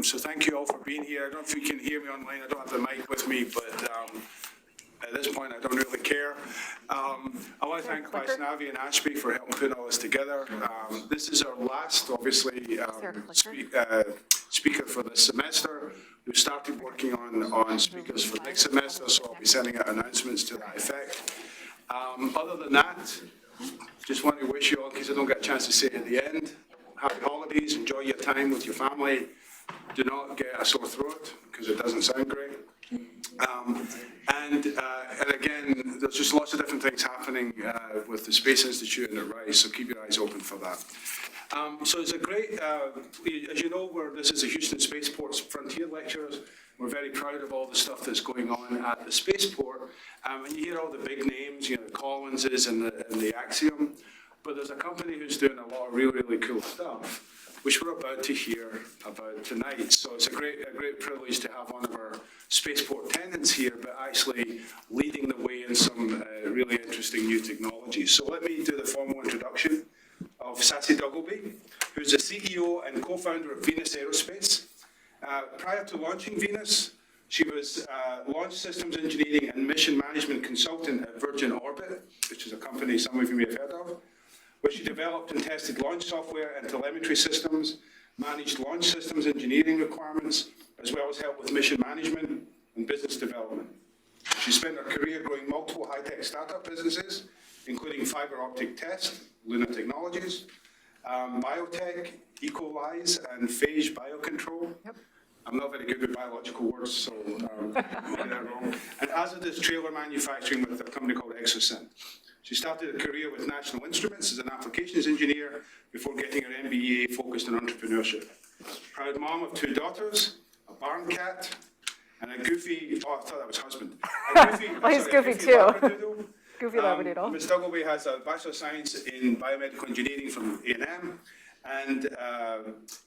So thank you all for being here. I don't know if you can hear me online. I don't have the mic with me, but at this point, I don't really care. I want to thank Vaishnavi and Ashby for helping put all this together. This is our last, obviously, speaker for this semester. We've started working on speakers for next semester, so I'll be sending out announcements to that effect. Other than that, just want to wish you all, in case I don't get a chance to say it at the end, happy holidays, enjoy your time with your family. Do not get a sore throat, because it doesn't sound great. And again, there's just lots of different things happening with the Space Institute and at RISE, so keep your eyes open for that. So it's a great, as you know, this is the Houston Spaceport's Frontier Lectures. We're very proud of all the stuff that's going on at the Spaceport. And you hear all the big names, you know, the Collinses and the Axiom, but there's a company who's doing a lot of really, really cool stuff, which we're about to hear about tonight. So it's a great privilege to have one of our Spaceport tenants here, but actually leading the way in some really interesting new technologies. So let me do the formal introduction of Sassy Duggleby, who's the CEO and co-founder of Venus Aerospace. Prior to launching Venus, she was launch systems engineering and mission management consultant at Virgin Orbit, which is a company some of you may have heard of, where she developed and tested launch software and telemetry systems, managed launch systems engineering requirements, as well as helped with mission management and business development. She spent her career growing multiple high-tech startup businesses, including fiber optic test, Luna Technologies, biotech, Ecolise, and phage biocontrol. Yep. I'm not very good with biological words, so I get that wrong. And hazardous trailer manufacturing with a company called Exosyn. She started a career with National Instruments as an applications engineer before getting her MBA focused on entrepreneurship. Proud mom of 2 daughters, a barn cat, and a goofy, oh, I thought that was husband. Well, he's goofy too. Goofy Labradoodle. Ms. Duggleby has a Bachelor of Science in Biomedical Engineering from A&M and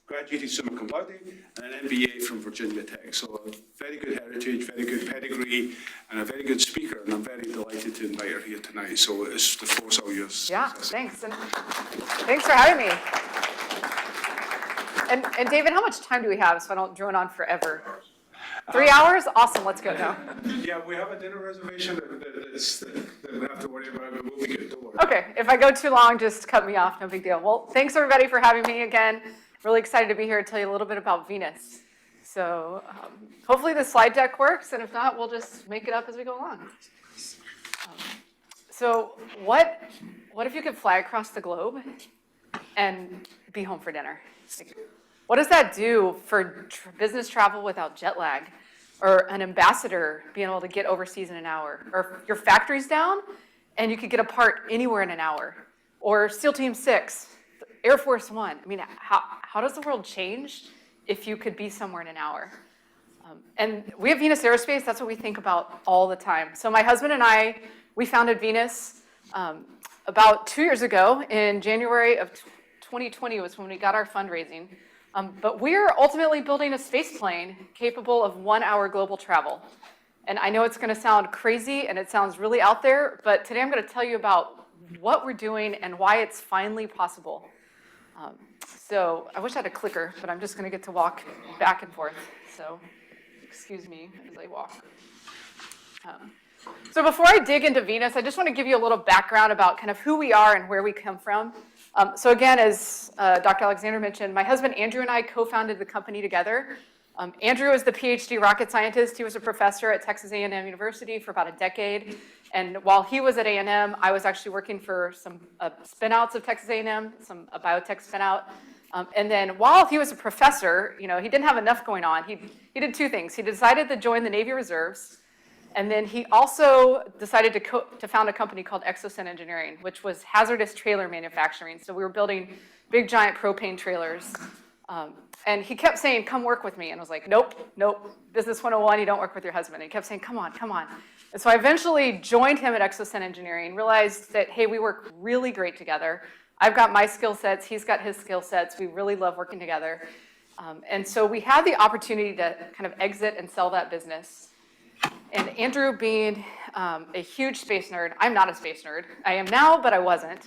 graduated summa cum laude and an MBA from Virginia Tech. So a very good heritage, very good pedigree, and a very good speaker. And I'm very delighted to invite her here tonight. So the floor's all yours. Yeah, thanks. And thanks for having me. And David, how much time do we have so I don't drone on forever? 3 hours? Awesome, let's go now. Yeah, we have a dinner reservation that we have to worry about, but we'll be good, don't worry. Okay, if I go too long, just cut me off, no big deal. Well, thanks everybody for having me again. Really excited to be here to tell you a little bit about Venus. So hopefully the slide deck works, and if not, we'll just make it up as we go along. So what if you could fly across the globe and be home for dinner? What does that do for business travel without jet lag? Or an ambassador being able to get overseas in an hour? Or your factory's down and you could get a part anywhere in an hour? Or SEAL Team 6, Air Force One. I mean, how does the world change if you could be somewhere in an hour? And we at Venus Aerospace, that's what we think about all the time. So my husband and I, we founded Venus about 2 years ago. In January of 2020 was when we got our fundraising. But we're ultimately building a space plane capable of 1 hour global travel. And I know it's going to sound crazy and it sounds really out there, but today I'm going to tell you about what we're doing and why it's finally possible. So I wish I had a clicker, but I'm just going to get to walk back and forth. So excuse me as I walk. So before I dig into Venus, I just want to give you a little background about kind of who we are and where we come from. So again, as Dr. Alexander mentioned, my husband Andrew and I co-founded the company together. Andrew is the PhD rocket scientist. He was a professor at Texas A&M University for about a decade. And while he was at A&M, I was actually working for some spin-outs of Texas A&M, a biotech spin-out. And then while he was a professor, you know, he didn't have enough going on. He did 2 things. He decided to join the Navy Reserves. And then he also decided to found a company called Exosyn Engineering, which was hazardous trailer manufacturing. So we were building big, giant propane trailers. And he kept saying, come work with me. And I was like, nope, Business 101, you don't work with your husband. And he kept saying, come on. And so I eventually joined him at Exosyn Engineering, realized that, hey, we work really great together. I've got my skill sets, he's got his skill sets. We really love working together. And so we had the opportunity to kind of exit and sell that business. And Andrew being a huge space nerd, I'm not a space nerd. I am now, but I wasn't.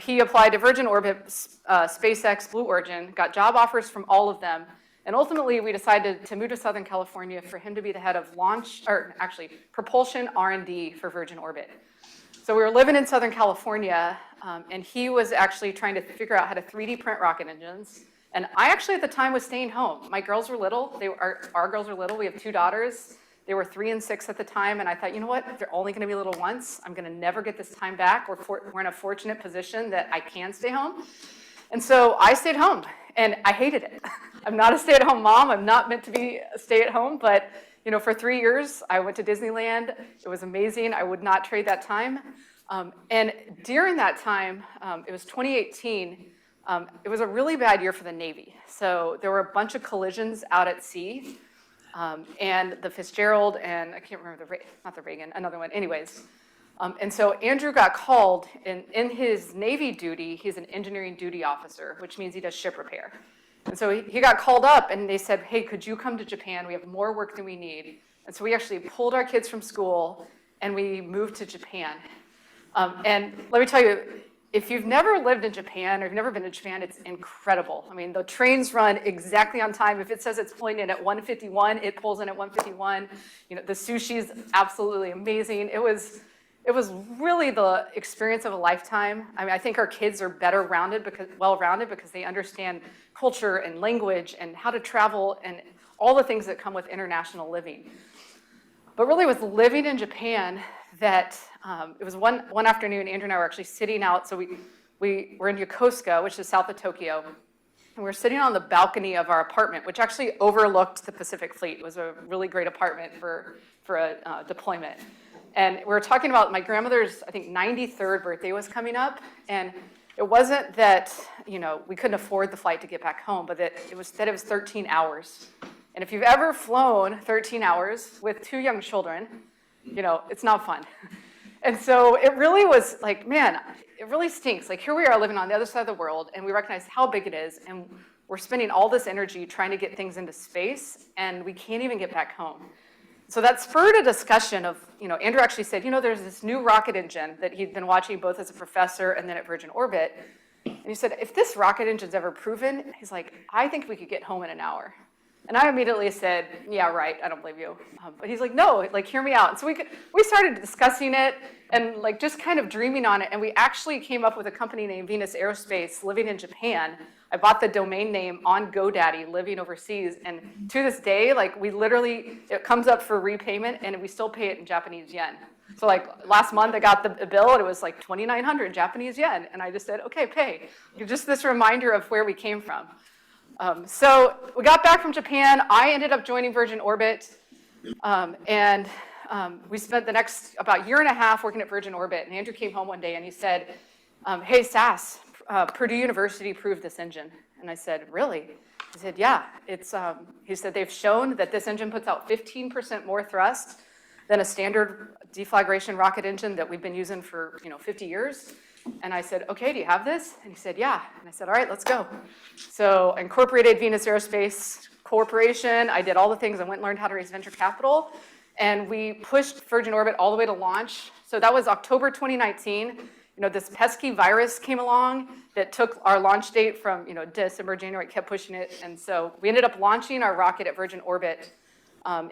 He applied to Virgin Orbit, SpaceX, Blue Origin, got job offers from all of them, And ultimately, we decided to move to Southern California for him to be the head of launch, or actually propulsion R&D for Virgin Orbit. So we were living in Southern California, and he was actually trying to figure out how to 3D print rocket engines. And I actually at the time was staying home. My girls were little. Our girls were little. We have 2 daughters. They were 3 and 6 at the time, and I thought, you know what? They're only going to be little once. I'm going to never get this time back. We're in a fortunate position that I can stay home. And so I stayed home, and I hated it. I'm not a stay-at-home mom. I'm not meant to be a stay-at-home, but you know, for 3 years, I went to Disneyland. It was amazing. I would not trade that time. And during that time, it was 2018, it was a really bad year for the Navy. So there were a bunch of collisions out at sea, and the Fitzgerald and I can't remember not the Reagan, another one. Anyways, and so Andrew got called in his Navy duty. He's an engineering duty officer, which means he does ship repair. And so he got called up, and they said, "Hey, could you come to Japan? We have more work than we need." And so we actually pulled our kids from school, and we moved to Japan. And let me tell you, if you've never lived in Japan or you've never been to Japan, it's incredible. I mean, the trains run exactly on time. If it says it's pulling in at 1:51, it pulls in at 1:51. You know, the sushi is absolutely amazing. It was really the experience of a lifetime. I mean, I think our kids are well-rounded because they understand culture and language and how to travel and all the things that come with international living. But really, it was living in Japan that it was one afternoon, Andrew and I were actually sitting out. So we were in Yokosuka, which is south of Tokyo. And we were sitting on the balcony of our apartment, which actually overlooked the Pacific Fleet. It was a really great apartment for a deployment. And we were talking about my grandmother's, I think, 93rd birthday was coming up. And it wasn't that, you know, we couldn't afford the flight to get back home, but that it was 13 hours. And if you've ever flown 13 hours with 2 young children, you know, it's not fun. And so it really was like, man, it really stinks. Like, here we are living on the other side of the world, and we recognize how big it is, and we're spending all this energy trying to get things into space, and we can't even get back home. So that spurred a discussion of, you know, Andrew actually said, you know, there's this new rocket engine that he'd been watching both as a professor and then at Virgin Orbit. And he said, if this rocket engine's ever proven, he's like, I think we could get home in an hour. And I immediately said, yeah, right, I don't believe you. But he's like, no, like, hear me out. And so we started discussing it and like just kind of dreaming on it. And we actually came up with a company named Venus Aerospace living in Japan. I bought the domain name on GoDaddy, living overseas. And to this day, like, we literally, it comes up for repayment and we still pay it in Japanese yen. So like last month I got the bill and it was like 2,900 Japanese yen. And I just said, okay, pay. Just this reminder of where we came from. So we got back from Japan. I ended up joining Virgin Orbit, and we spent the next about year and a half working at Virgin Orbit. And Andrew came home one day and he said, hey, Sass, Purdue University proved this engine. And I said, really? He said, yeah. He said, they've shown that this engine puts out 15% more thrust than a standard deflagration rocket engine that we've been using for 50 years. And I said, okay, do you have this? And he said, yeah. And I said, all right, let's go. So I incorporated Venus Aerospace Corporation. I did all the things. I went and learned how to raise venture capital. And we pushed Virgin Orbit all the way to launch. So that was October 2019. This pesky virus came along that took our launch date from December, January, kept pushing it. And so we ended up launching our rocket at Virgin Orbit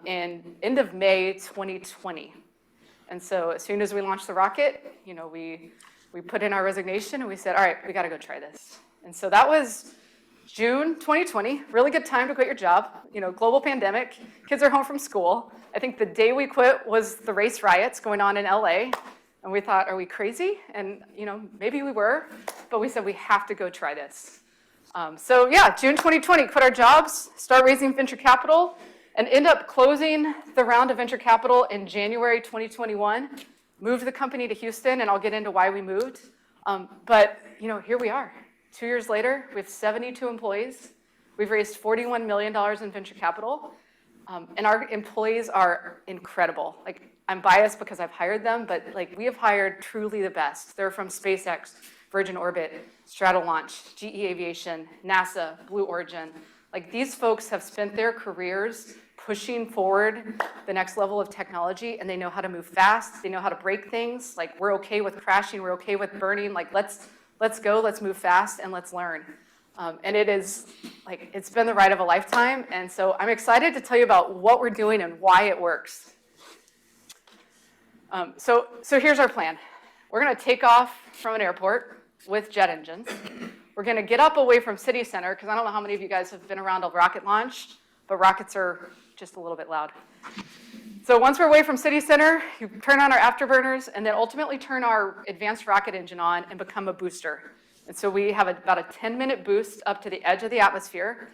in end of May 2020. And so as soon as we launched the rocket, we put in our resignation and we said, all right, we got to go try this. And so that was June 2020, really good time to quit your job. Global pandemic, kids are home from school. I think the day we quit was the race riots going on in LA. And we thought, are we crazy? And maybe we were, but we said we have to go try this. So yeah, June 2020, quit our jobs, start raising venture capital, and end up closing the round of venture capital in January 2021. Moved the company to Houston, and I'll get into why we moved. But here we are. 2 years later, we have 72 employees. We've raised $41 million in venture capital, and our employees are incredible. Like, I'm biased because I've hired them, but we have hired truly the best. They're from SpaceX, Virgin Orbit, Stratolaunch, GE Aviation, NASA, Blue Origin. These folks have spent their careers pushing forward the next level of technology, and they know how to move fast. They know how to break things. We're okay with crashing. We're okay with burning. Let's go. Let's move fast, and let's learn. And it is, like, it's been the ride of a lifetime. And so I'm excited to tell you about what we're doing and why it works. So here's our plan. We're going to take off from an airport with jet engines. We're going to get up away from city center, because I don't know how many of you guys have been around a rocket launch, but rockets are just a little bit loud. So once we're away from city center, you turn on our afterburners, and then ultimately turn our advanced rocket engine on and become a booster. And so we have about a 10-minute boost up to the edge of the atmosphere,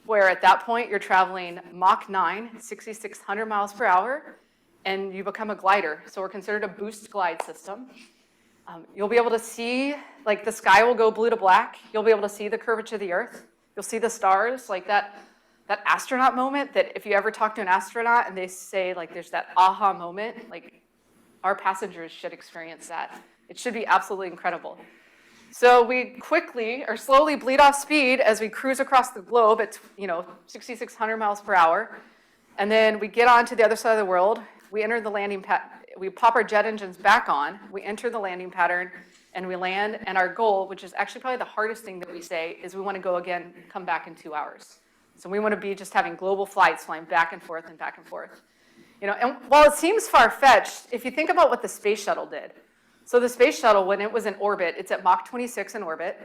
where at that point you're traveling Mach 9, 6,600 miles per hour, and you become a glider. So we're considered a boost glide system. You'll be able to see, like, the sky will go blue to black. You'll be able to see the curvature of the Earth. You'll see the stars, like that astronaut moment that if you ever talk to an astronaut and they say, like, there's that aha moment, like, our passengers should experience that. It should be absolutely incredible. So we quickly or slowly bleed off speed as we cruise across the globe at 6,600 miles per hour. And then we get on to the other side of the world. We enter the landing pad. We pop our jet engines back on. We enter the landing pattern, and we land. And our goal, which is actually probably the hardest thing that we say, is we want to go again, come back in 2 hours. So we want to be just having global flights flying back and forth and back and forth. And while it seems far-fetched, if you think about what the space shuttle did. So the space shuttle, when it was in orbit, it's at Mach 26 in orbit,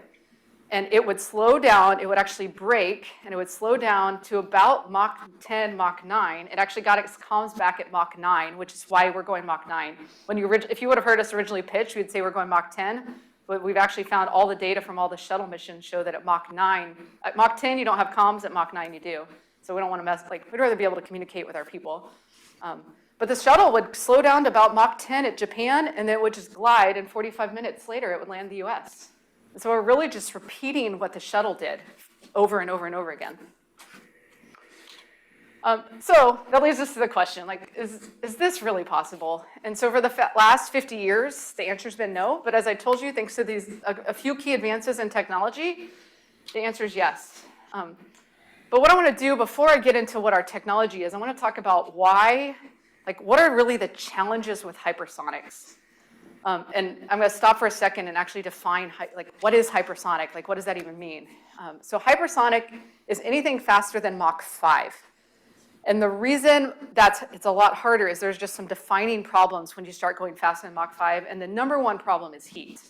and it would slow down, it would actually brake, and it would slow down to about Mach 10, Mach 9. It actually got its comms back at Mach 9, which is why we're going Mach 9. If you would have heard us originally pitch, we'd say we're going Mach 10, but we've actually found all the data from all the shuttle missions show that at Mach 10 you don't have comms, at Mach 9 you do. So we don't want to mess, like, we'd rather be able to communicate with our people. But the shuttle would slow down to about Mach 10 at Japan, and then it would just glide, and 45 minutes later it would land the US. And so we're really just repeating what the shuttle did over and over and over again. So that leads us to the question, like, is this really possible? And so for the last 50 years, the answer's been no. But as I told you, thanks to a few key advances in technology, the answer is yes. But what I want to do before I get into what our technology is, I want to talk about why, like, what are really the challenges with hypersonics? And I'm going to stop for a second and actually define, like, what is hypersonic? Like, what does that even mean? So hypersonic is anything faster than Mach 5. And the reason it's a lot harder is there's just some defining problems when you start going faster than Mach 5. And the number one problem is heat.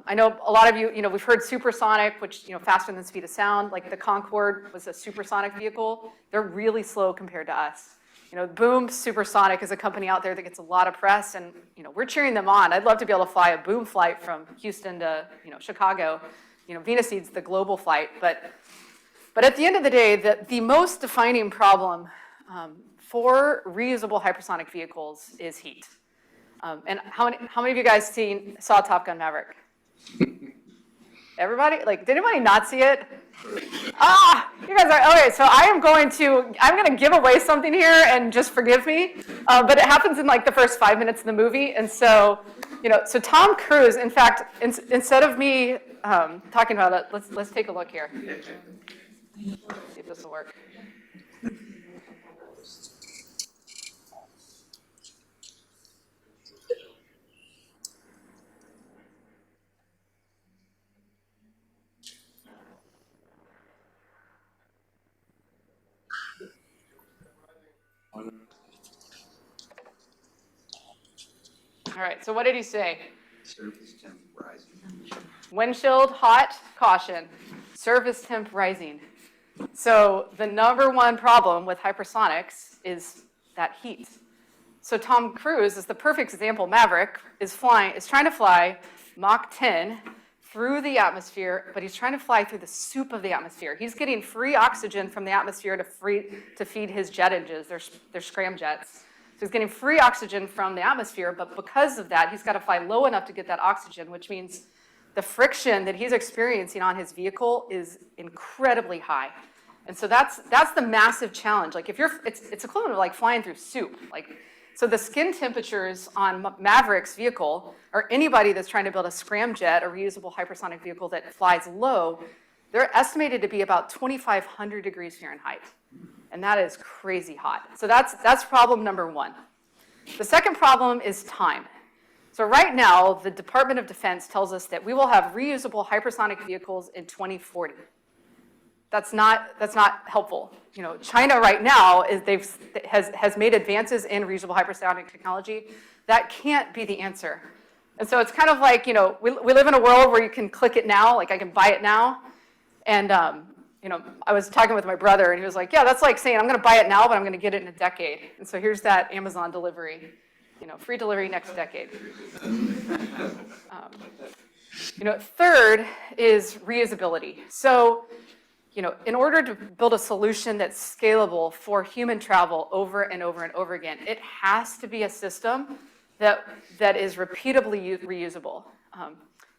I know a lot of you, we've heard supersonic, which, faster than the speed of sound. Like the Concorde was a supersonic vehicle. They're really slow compared to us. Boom Supersonic is a company out there that gets a lot of press, and we're cheering them on. I'd love to be able to fly a Boom flight from Houston to Chicago. Venus needs the global flight, but at the end of the day, the most defining problem for reusable hypersonic vehicles is heat. And how many of you guys saw Top Gun Maverick? Everybody? Like, did anybody not see it? You guys are, okay, so I'm going to give away something here, and just forgive me, but it happens in like the first 5 minutes of the movie. And so, so Tom Cruise, in fact, instead of me talking about it, let's take a look here. See if this will work. All right, so what did he say? Surface temp rising. Wind chilled, hot, caution. Surface temp rising. So the number one problem with hypersonics is that heat. So Tom Cruise is the perfect example. Maverick is trying to fly Mach 10 through the atmosphere, but he's trying to fly through the soup of the atmosphere. He's getting free oxygen from the atmosphere to feed his jet engines, their scramjets. So he's getting free oxygen from the atmosphere, but because of that, he's got to fly low enough to get that oxygen, which means the friction that he's experiencing on his vehicle is incredibly high. And so that's the massive challenge. Like, it's equivalent to like flying through soup. So the skin temperatures on Maverick's vehicle, or anybody that's trying to build a scramjet, a reusable hypersonic vehicle that flies low, they're estimated to be about 2,500 degrees Fahrenheit. And that is crazy hot. So that's problem number one. The second problem is time. So right now, the Department of Defense tells us that we will have reusable hypersonic vehicles in 2040. that's not helpful. You know, China right now has made advances in reusable hypersonic technology. That can't be the answer. And so it's kind of like, you know, we live in a world where you can click it now, like I can buy it now. And, you know, I was talking with my brother and he was like, yeah, that's like saying I'm going to buy it now, but I'm going to get it in a decade. And so here's that Amazon delivery, you know, free delivery next decade. You know, third is reusability. So, you know, in order to build a solution that's scalable for human travel over and over and over again, it has to be a system that is repeatably reusable.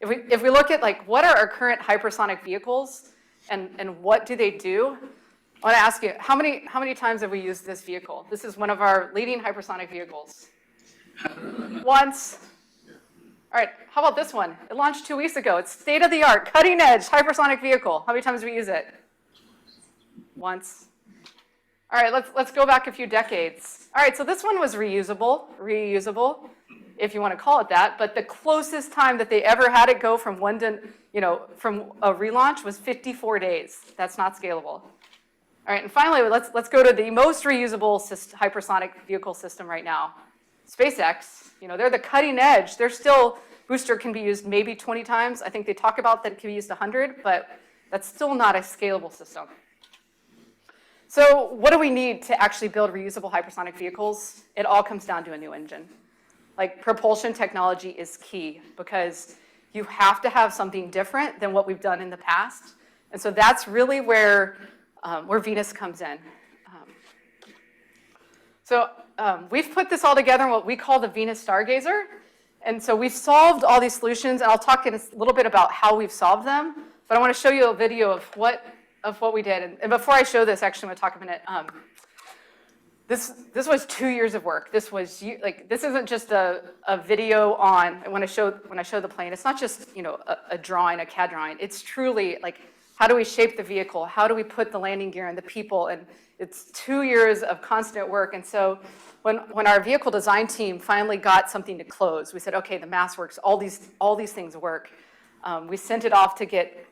If we look at like what are our current hypersonic vehicles and what do they do, I want to ask you, how many times have we used this vehicle? This is one of our leading hypersonic vehicles. Once. All right, how about this one? It launched 2 weeks ago. It's state-of-the-art, cutting-edge hypersonic vehicle. How many times do we use it? Once. All right, let's go back a few decades. All right, so this one was reusable, if you want to call it that, but the closest time that they ever had it go from one to, you know, from a relaunch was 54 days. That's not scalable. All right, and finally, let's go to the most reusable hypersonic vehicle system right now. SpaceX, you know, they're the cutting edge. They're still, booster can be used maybe 20 times. I think they talk about that it can be used 100, but that's still not a scalable system. So what do we need to actually build reusable hypersonic vehicles? It all comes down to a new engine. Like propulsion technology is key because you have to have something different than what we've done in the past. And so that's really where Venus comes in. We've put this all together in what we call the Venus Stargazer. And so we've solved all these solutions, and I'll talk in a little bit about how we've solved them. But I want to show you a video of what we did. And before I show this, actually, I'm going to talk a minute. This was 2 years of work. This isn't just a video on when I show the plane. It's not just, you know, a drawing, a CAD drawing. It's truly like, how do we shape the vehicle? How do we put the landing gear and the people? And it's 2 years of constant work. And so when our vehicle design team finally got something to close, we said, okay, the mass works. All these things work. We sent it off to get,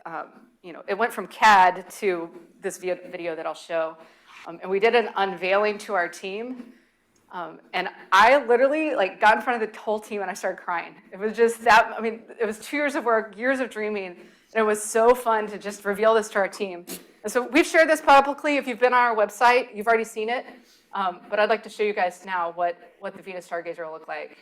you know, it went from CAD to this video that I'll show. And we did an unveiling to our team. And I literally like got in front of the whole team and I started crying. It was just that, I mean, it was 2 years of work, years of dreaming. And it was so fun to just reveal this to our team. And so we've shared this publicly. If you've been on our website, you've already seen it. But I'd like to show you guys now what the Venus Stargazer will look like.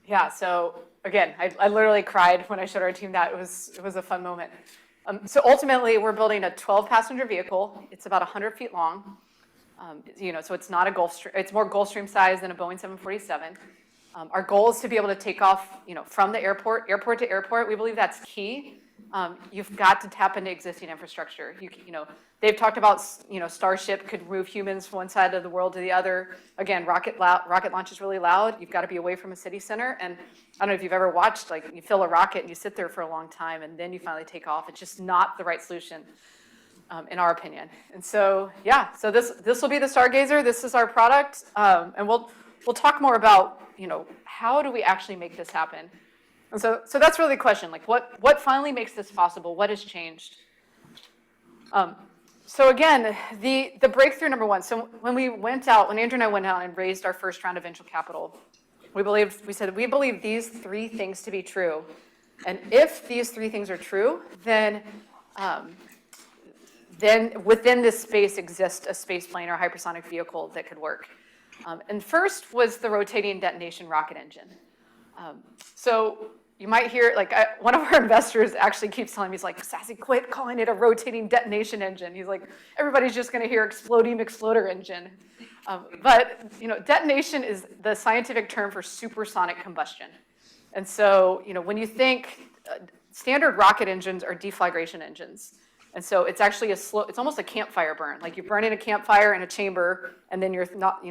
Yeah, so again, I literally cried when I showed our team that. It was a fun moment. So ultimately, we're building a 12-passenger vehicle. It's about 100 feet long. You know, so it's not a Gulfstream. It's more Gulfstream size than a Boeing 747. Our goal is to be able to take off, you know, from the airport to airport. We believe that's key. You've got to tap into existing infrastructure. You know, they've talked about, you know, Starship could move humans from one side of the world to the other. Again, rocket launch is really loud. You've got to be away from a city center. And I don't know if you've ever watched, like, you fill a rocket and you sit there for a long time and then you finally take off. It's just not the right solution, in our opinion. And so, yeah, so this will be the Stargazer. This is our product. And we'll talk more about, you know, how do we actually make this happen? And so that's really the question, like what finally makes this possible? What has changed? So again, the breakthrough number one. So when Andrew and I went out and raised our first round of venture capital, we believe these three things to be true. And if these three things are true, then within this space exists a space plane or hypersonic vehicle that could work. And first was the rotating detonation rocket engine. So you might hear, like, one of our investors actually keeps telling me, he's like, Sassy, quit calling it a rotating detonation engine. He's like, everybody's just going to hear exploding exploder engine. But detonation is the scientific term for supersonic combustion. And so when you think standard rocket engines are deflagration engines. And so it's actually it's almost a campfire burn. Like you're burning a campfire in a chamber, and then you're not,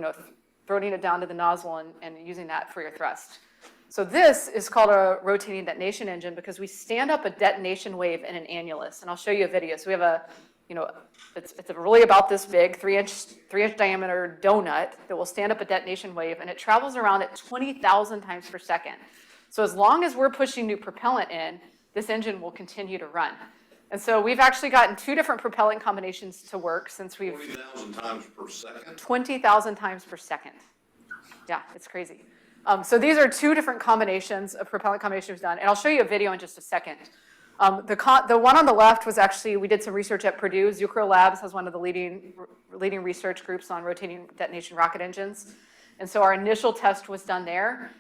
throwing it down to the nozzle and using that for your thrust. So this is called a rotating detonation engine because we stand up a detonation wave in an annulus. And I'll show you a video. So we have it's really about this big, 3-inch diameter donut that will stand up a detonation wave, and it travels around at 20,000 times per second. So as long as we're pushing new propellant in, this engine will continue to run. And so we've actually gotten 2 different propellant combinations to work since we've... 20,000 times per second? 20,000 times per second. Yeah, it's crazy. So these are 2 different combinations of propellant combinations we've done, and I'll show you a video in just a second. The one on the left was actually, we did some research at Purdue. Zucrow Labs has one of the leading research groups on rotating detonation rocket engines. And so our initial test was done there.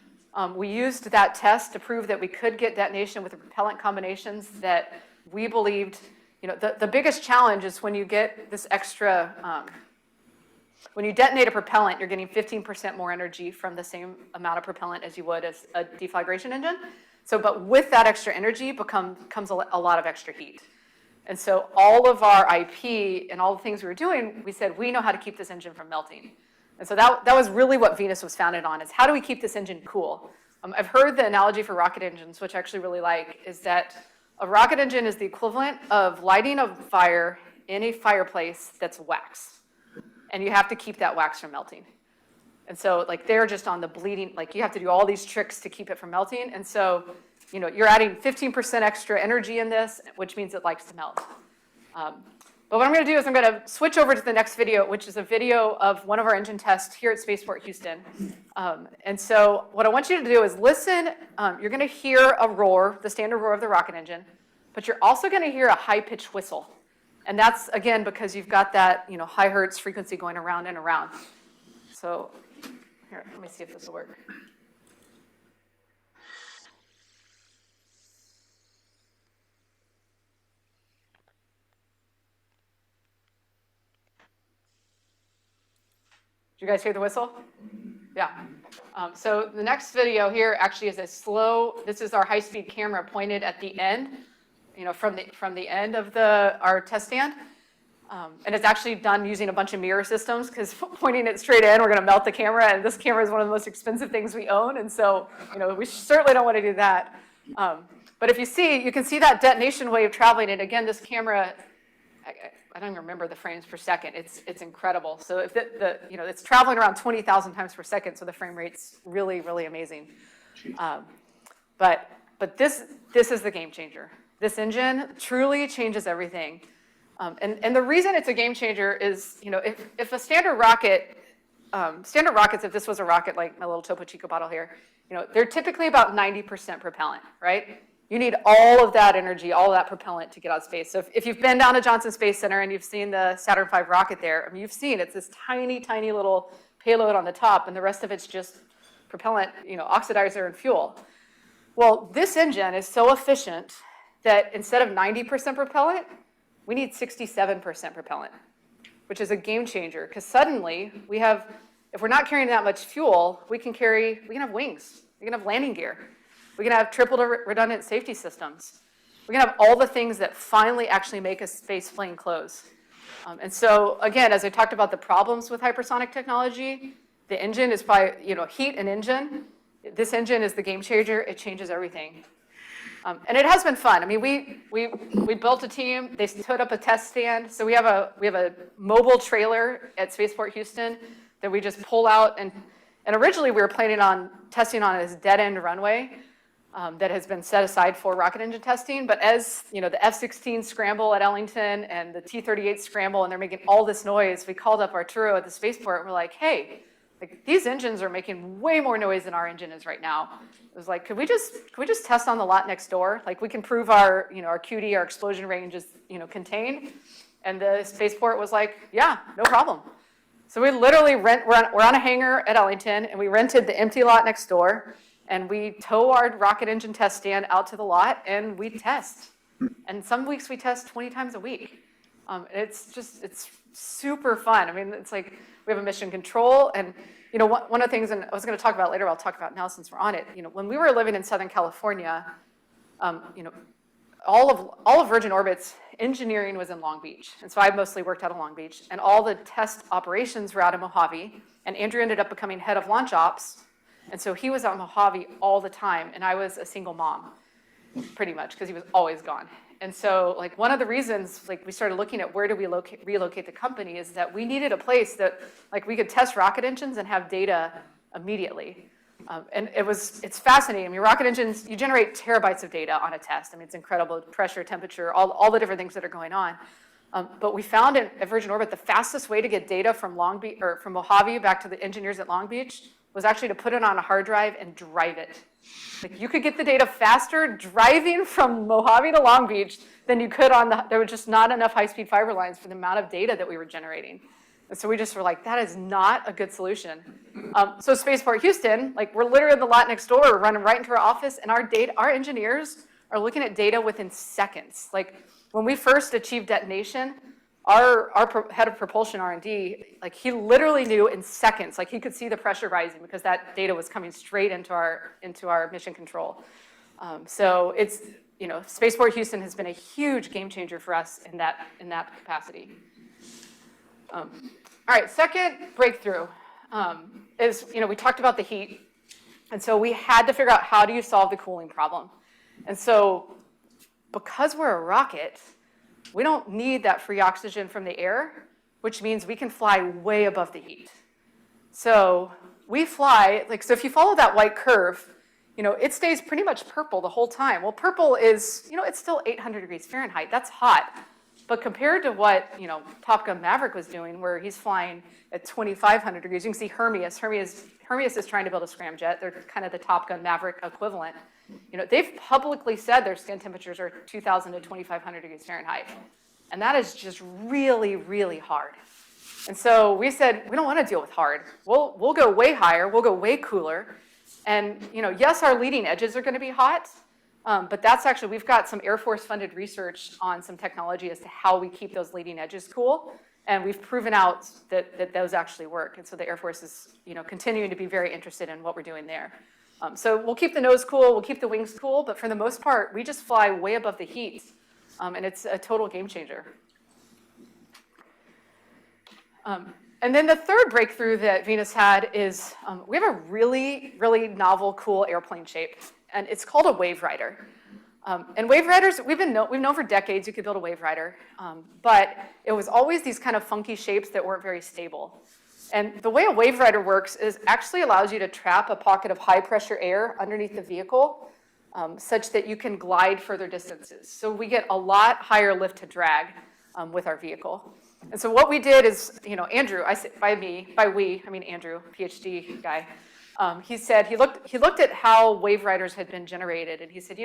We used that test to prove that we could get detonation with the propellant combinations that we believed, the biggest challenge is when you get this extra, when you detonate a propellant, you're getting 15% more energy from the same amount of propellant as you would as a deflagration engine. So, but with that extra energy comes a lot of extra heat. And so all of our IP and all the things we were doing, we said, we know how to keep this engine from melting. And so that was really what Venus was founded on, is how do we keep this engine cool? I've heard the analogy for rocket engines, which I actually really like, is that a rocket engine is the equivalent of lighting a fire in a fireplace that's wax. And you have to keep that wax from melting. And so like they're just on the bleeding, like you have to do all these tricks to keep it from melting. And so, you're adding 15% extra energy in this, which means it likes to melt. But what I'm going to do is I'm going to switch over to the next video, which is a video of one of our engine tests here at Spaceport Houston. And so what I want you to do is listen. You're going to hear a roar, the standard roar of the rocket engine, but you're also going to hear a high-pitched whistle. And that's, again, because you've got that high hertz frequency going around and around. So here, let me see if this will work. Did you guys hear the whistle? Yeah. So the next video here actually is this is our high-speed camera pointed at the end, from the end of our test stand. And it's actually done using a bunch of mirror systems, because pointing it straight in, we're going to melt the camera, and this camera is one of the most expensive things we own, and so we certainly don't want to do that. But if you can see that detonation wave traveling, and again, this camera, I don't even remember the frames per second. It's incredible. So if it's traveling around 20,000 times per second, so the frame rate's really, really amazing. But this is the game changer. This engine truly changes everything. And the reason it's a game changer is, if a standard rocket, if this was a rocket like my little Topo Chico bottle here, they're typically about 90% propellant, right? You need all of that energy, all of that propellant to get out of space. So if you've been down to Johnson Space Center and you've seen the Saturn V rocket there, you've seen it's this tiny, tiny little payload on the top, and the rest of it's just propellant, oxidizer and fuel. Well, this engine is so efficient that instead of 90% propellant, we need 67% propellant, which is a game changer, because suddenly if we're not carrying that much fuel, we can have wings, we can have landing gear. We can have triple redundant safety systems. We can have all the things that finally actually make a space plane close. And so, again, as I talked about the problems with hypersonic technology, the engine is probably, heat and engine. This engine is the game changer. It changes everything. And it has been fun. I mean, we built a team. They stood up a test stand. So we have a mobile trailer at Spaceport Houston that we just pull out. And originally we were planning on testing on this dead-end runway. That has been set aside for rocket engine testing. But as the F-16 scramble at Ellington and the T-38 scramble, and they're making all this noise, we called up Arturo at the spaceport, and we're like, hey, like, these engines are making way more noise than our engine is right now. It was like, could we just test on the lot next door? Like, we can prove our, our QD, our explosion range is, contained. And the spaceport was like, yeah, no problem. So we literally we're on a hangar at Ellington, and we rented the empty lot next door, and we tow our rocket engine test stand out to the lot, and we test. And some weeks we test 20 times a week. It's super fun. I mean, it's like we have a mission control, and one of the things, and I was going to talk about later, I'll talk about now since we're on it. When we were living in Southern California, all of Virgin Orbit's engineering was in Long Beach, and so I mostly worked out of Long Beach, and all the test operations were out of Mojave, and Andrew ended up becoming head of launch ops, and so he was out in Mojave all the time, and I was a single mom, pretty much, because he was always gone. And so, like, one of the reasons, like, we started looking at where do we relocate the company is that we needed a place that, like, we could test rocket engines and have data immediately. And it's fascinating. I mean, rocket engines, you generate terabytes of data on a test. I mean, it's incredible, pressure, temperature, all the different things that are going on. But we found at Virgin Orbit the fastest way to get data from from Mojave back to the engineers at Long Beach was actually to put it on a hard drive and drive it. Like, you could get the data faster driving from Mojave to Long Beach than you could there were just not enough high-speed fiber lines for the amount of data that we were generating. And so we just were like, that is not a good solution. So Spaceport Houston, like, we're literally in the lot next door, running right into our office, and our engineers are looking at data within seconds. Like, when we first achieved detonation, our head of propulsion R&D, like, he literally knew in seconds, like, he could see the pressure rising because that data was coming straight into our mission control. So it's, Spaceport Houston has been a huge game changer for us in that capacity. All right, second breakthrough is, we talked about the heat. And so we had to figure out, how do you solve the cooling problem? And so because we're a rocket, we don't need that free oxygen from the air, which means we can fly way above the heat. So we fly, so if you follow that white curve, it stays pretty much purple the whole time. Well, purple is, it's still 800 degrees Fahrenheit. That's hot. But compared to what, Top Gun Maverick was doing, where he's flying at 2,500 degrees, you can see Hermes. Hermes is trying to build a scramjet. They're kind of the Top Gun Maverick equivalent. They've publicly said their skin temperatures are 2,000 to 2,500 degrees Fahrenheit. And that is just really, really hard. And so we said, we don't want to deal with hard. We'll go way higher. We'll go way cooler. And, yes, our leading edges are going to be hot. But that's actually, we've got some Air Force funded research on some technology as to how we keep those leading edges cool. And we've proven out that those actually work. And so the Air Force is, continuing to be very interested in what we're doing there. So we'll keep the nose cool, we'll keep the wings cool, but for the most part, we just fly way above the heat. And it's a total game changer. And then the third breakthrough that Venus had is we have a really, really novel, cool airplane shape. And it's called a wave rider. And wave riders, we've known for decades you could build a wave rider, but it was always these kind of funky shapes that weren't very stable. And the way a wave rider works is actually allows you to trap a pocket of high pressure air underneath the vehicle such that you can glide further distances. So we get a lot higher lift to drag with our vehicle. And so what we did is, Andrew, I mean Andrew, PhD guy, he said he looked at how wave riders had been generated, and he said,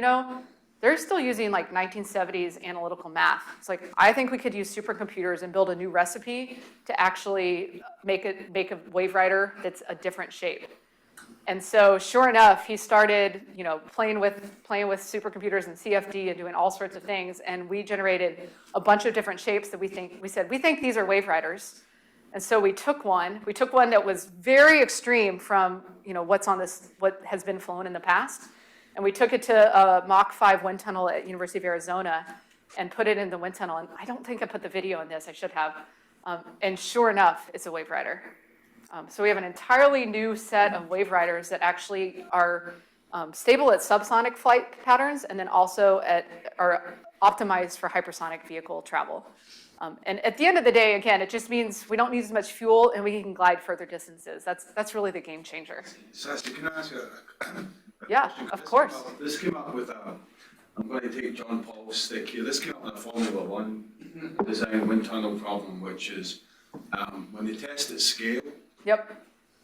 they're still using like 1970s analytical math. It's like, I think we could use supercomputers and build a new recipe to actually make a wave rider that's a different shape. And so sure enough, he started, playing with supercomputers and CFD and doing all sorts of things, and we generated a bunch of different shapes that we think these are wave riders. And so we took one that was very extreme from, what has been flown in the past. And we took it to a Mach 5 wind tunnel at University of Arizona and put it in the wind tunnel. And I don't think I put the video in this, I should have. And sure enough, it's a wave rider. So we have an entirely new set of wave riders that actually are stable at subsonic flight patterns and then also are optimized for hypersonic vehicle travel. And at the end of the day, again, it just means we don't need as much fuel and we can glide further distances. That's really the game changer. Saskia, can I ask you a Yeah, of course. This came up with I'm going to take John Paul's stick here. This came up with a Formula One design wind tunnel problem, which is when they test at scale, Yep.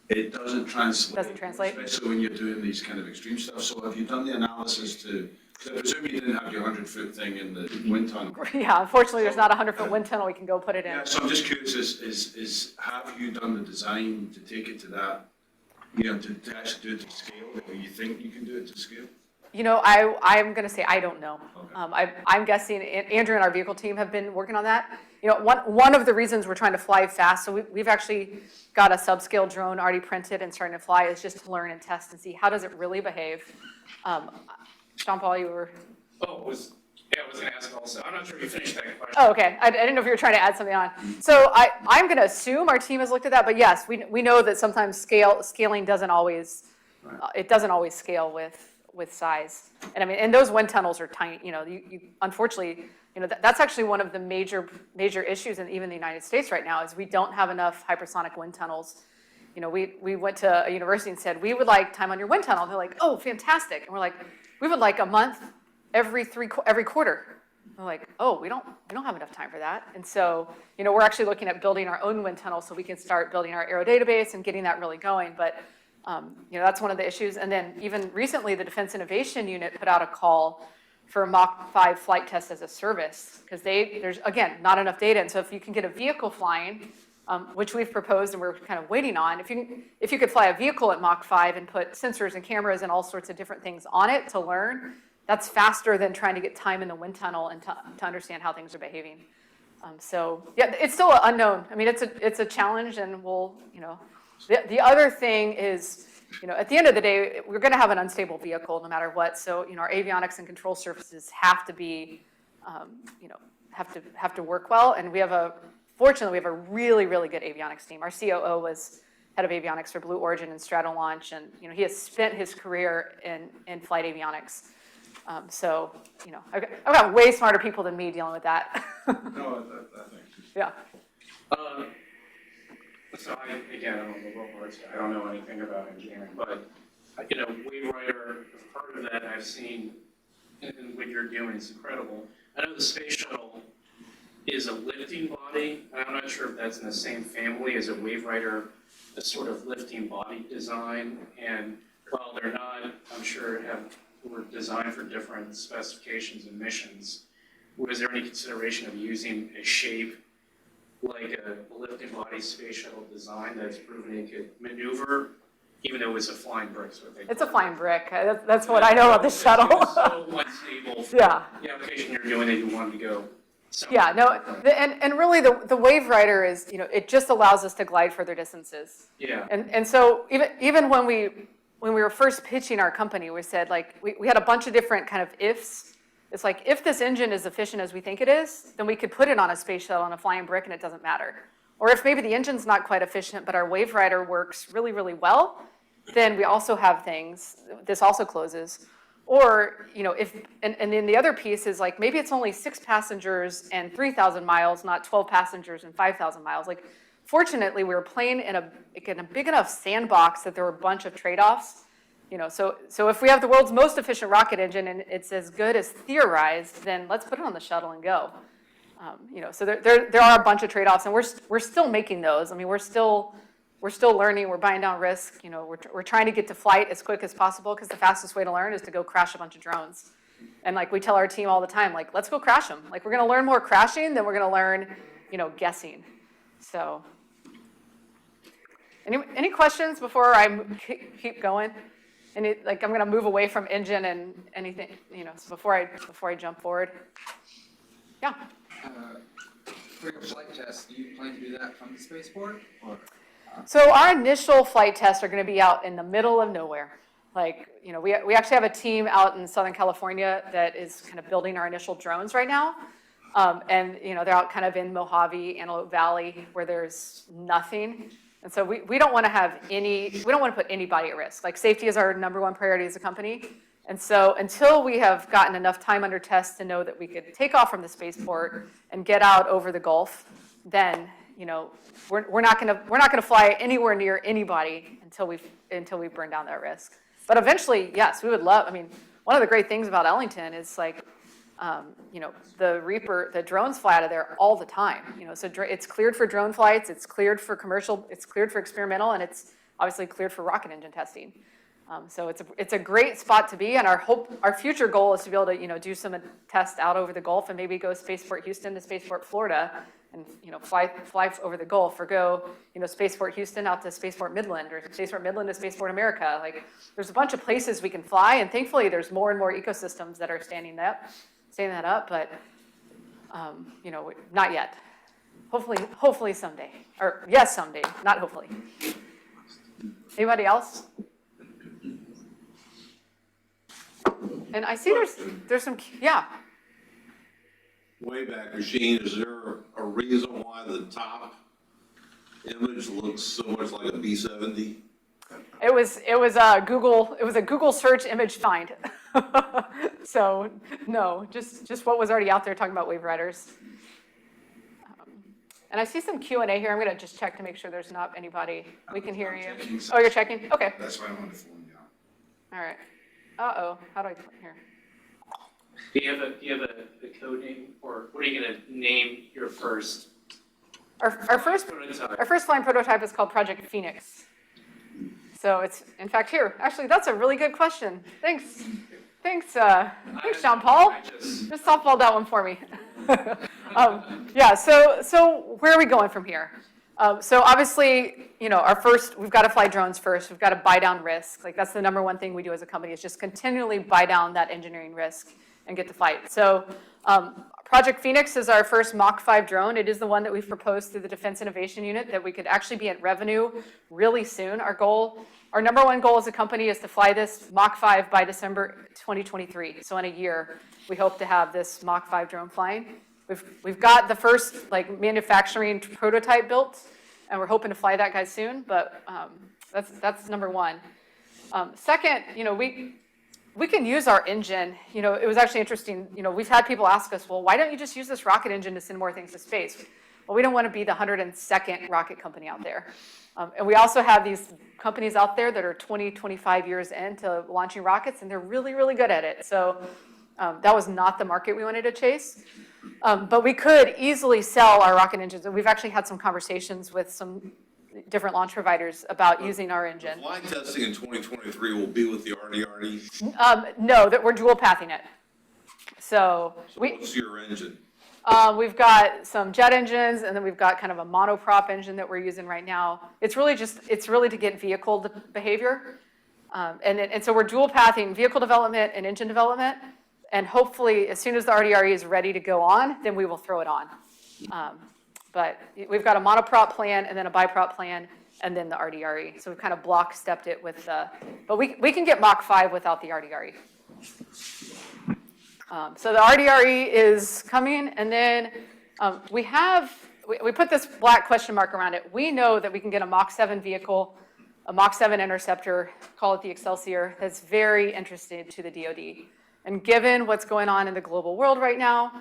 it doesn't translate. Doesn't translate? Especially when you're doing these kind of extreme stuff. So have you done the analysis to, 'cause I presume you didn't have your 100-foot thing in the wind tunnel? Yeah, unfortunately, there's not a 100-foot wind tunnel we can go put it in. Yeah, so I'm just curious, have you done the design to take it to that, you know, to actually do it to scale, or you think you can do it to scale? You know, I'm going to say I don't know. Okay. I'm guessing Andrew and our vehicle team have been working on that. You know, one of the reasons we're trying to fly fast, so we've actually got a subscale drone already printed and starting to fly, is just to learn and test and see how does it really behave. Jean Paul, you were. Oh, I was going to ask also. I'm not sure if you finished that question. Oh, okay. I didn't know if you were trying to add something on. So I'm going to assume our team has looked at that, but yes, we know that sometimes scaling doesn't always, it doesn't always scale with size. And I mean, and those wind tunnels are tiny, you know, you unfortunately, you know, that's actually one of the major issues in even the United States right now is we don't have enough hypersonic wind tunnels. You know, we went to a university and said, we would like time on your wind tunnel. And they're like, oh, fantastic. And we're like, we would like a month every quarter. We're like, oh, we don't have enough time for that. And so, you know, we're actually looking at building our own wind tunnel so we can start building our aero database and getting that really going. But you know, that's one of the issues. And then even recently, the Defense Innovation Unit put out a call for Mach 5 flight test as a service because there's, again, not enough data. And so if you can get a vehicle flying, which we've proposed and we're kind of waiting on, if you could fly a vehicle at Mach 5 and put sensors and cameras and all sorts of different things on it to learn, that's faster than trying to get time in the wind tunnel and to understand how things are behaving. So yeah, it's still unknown. I mean, it's a challenge, and we'll, you know, the other thing is, you know, at the end of the day, we're going to have an unstable vehicle no matter what. So, you know, our avionics and control surfaces have to be, you know, have to work well. And fortunately, we have a really, really good avionics team. Our COO was head of avionics for Blue Origin and Stratolaunch, and you know, he has spent his career in flight avionics. So, you know, I've got way smarter people than me dealing with that. No, I think. Yeah. So again, I'm a little words. I don't know anything about engineering, but you know, WaveWriter, part of that I've seen in what you're doing is incredible. I know the space shuttle is a lifting body, and I'm not sure if that's in the same family as a WaveWriter, a sort of lifting body design. And while they're not, I'm sure were designed for different specifications and missions, was there any consideration of using a shape like a lifting body space shuttle design that's proven it could maneuver, even though it's a flying brick? It's a flying brick. That's what I know about the shuttle. It's so unstable for Yeah. the application you're doing that you wanted to go. Yeah, no, and really the WaveWriter is, you know, it just allows us to glide further distances. Yeah. And so even when we were first pitching our company, we said, like, we had a bunch of different kind of ifs. It's like, if this engine is efficient as we think it is, then we could put it on a space shuttle on a flying brick and it doesn't matter. Or if maybe the engine's not quite efficient, but our WaveWriter works really, really well, then we also have things, this also closes. Or, you know, and then the other piece is like, maybe it's only 6 passengers and 3,000 miles, not 12 passengers and 5,000 miles. Like, fortunately, we were playing in a big enough sandbox that there were a bunch of trade-offs. You know, so if we have the world's most efficient rocket engine and it's as good as theorized, then let's put it on the shuttle and go. You know, so there are a bunch of trade-offs, and we're still making those. I mean, we're still learning. We're buying down risk. You know, we're trying to get to flight as quick as possible because the fastest way to learn is to go crash a bunch of drones. And like we tell our team all the time, like, let's go crash them. Like, we're going to learn more crashing than we're going to learn, you know, guessing. So, any questions before I keep going? And like, I'm going to move away from engine and anything, you know, so before I jump forward. Yeah. For your flight test, do you plan to do that from the spaceport? Or? So our initial flight tests are going to be out in the middle of nowhere. Like, you know, we actually have a team out in Southern California that is kind of building our initial drones right now. And, you know, they're out kind of in Mojave, Antelope Valley, where there's nothing. And so we don't want to put anybody at risk. Like, safety is our #1 priority as a company. And so until we have gotten enough time under test to know that we could take off from the spaceport and get out over the Gulf, then, you know, we're not gonna fly anywhere near anybody until we've burned down that risk. But eventually, yes, we would love. I mean, one of the great things about Ellington is like, you know, the drones fly out of there all the time. You know, so it's cleared for drone flights, it's cleared for commercial, it's cleared for experimental, and it's obviously cleared for rocket engine testing. So it's a great spot to be, and our future goal is to be able to, do some tests out over the Gulf and maybe go Spaceport Houston to Spaceport Florida and, fly over the Gulf, or go, Spaceport Houston out to Spaceport Midland, or Spaceport Midland to Spaceport America. Like, there's a bunch of places we can fly, and thankfully there's more and more ecosystems that are standing that up, but, not yet. Hopefully someday, or yes, someday, not hopefully. Anybody else? And I see there's some, yeah. Wayback Machine, is there a reason why the top image looks so much like a B-70? It was a Google search image find. So no, just what was already out there talking about Wave Riders. And I see some Q&A here. I'm gonna just check to make sure there's not anybody. We can hear you. Oh, you're checking? Okay. That's why I'm on the phone, yeah. All right. Uh-oh, how do I put here? Do you have a code name, or what are you gonna name your first? Our first flying prototype is called Project Phoenix. So it's, in fact, here. Actually, that's a really good question. Thanks, John Paul. Just softballed that one for me. Yeah, so where are we going from here? So obviously, we've got to fly drones first. We've got to buy down risk. Like, that's the number one thing we do as a company, is just continually buy down that engineering risk and get to flight. So Project Phoenix is our first Mach 5 drone. It is the one that we've proposed through the Defense Innovation Unit that we could actually be at revenue really soon. Our number one goal as a company is to fly this Mach 5 by December 2023. So in a year, we hope to have this Mach 5 drone flying. We've got the first manufacturing prototype built, and we're hoping to fly that guy soon. But that's number one. Second, we can use our engine. It was actually interesting. We've had people ask us, well, why don't you just use this rocket engine to send more things to space? Well, we don't want to be the 102nd rocket company out there. And we also have these companies out there that are 20, 25 years into launching rockets, and they're really, really good at it. So that was not the market we wanted to chase. But we could easily sell our rocket engines, and we've actually had some conversations with some different launch providers about using our engine. Flight testing in 2023 will be with the RDRE? No, that we're dual pathing it. So what's your engine? We've got some jet engines, and then we've got kind of a monoprop engine that we're using right now. It's really to get vehicle behavior. And so we're dual pathing vehicle development and engine development. And hopefully, as soon as the RDRE is ready to go on, then we will throw it on. But we've got a monoprop plan, and then a biprop plan, and then the RDRE. So we've kind of block-stepped it with but we can get Mach 5 without the RDRE. So the RDRE is coming, and then we put this black question mark around it. We know that we can get a Mach 7 vehicle, a Mach 7 interceptor, call it the Excelsior, that's very interesting to the DoD. And given what's going on in the global world right now,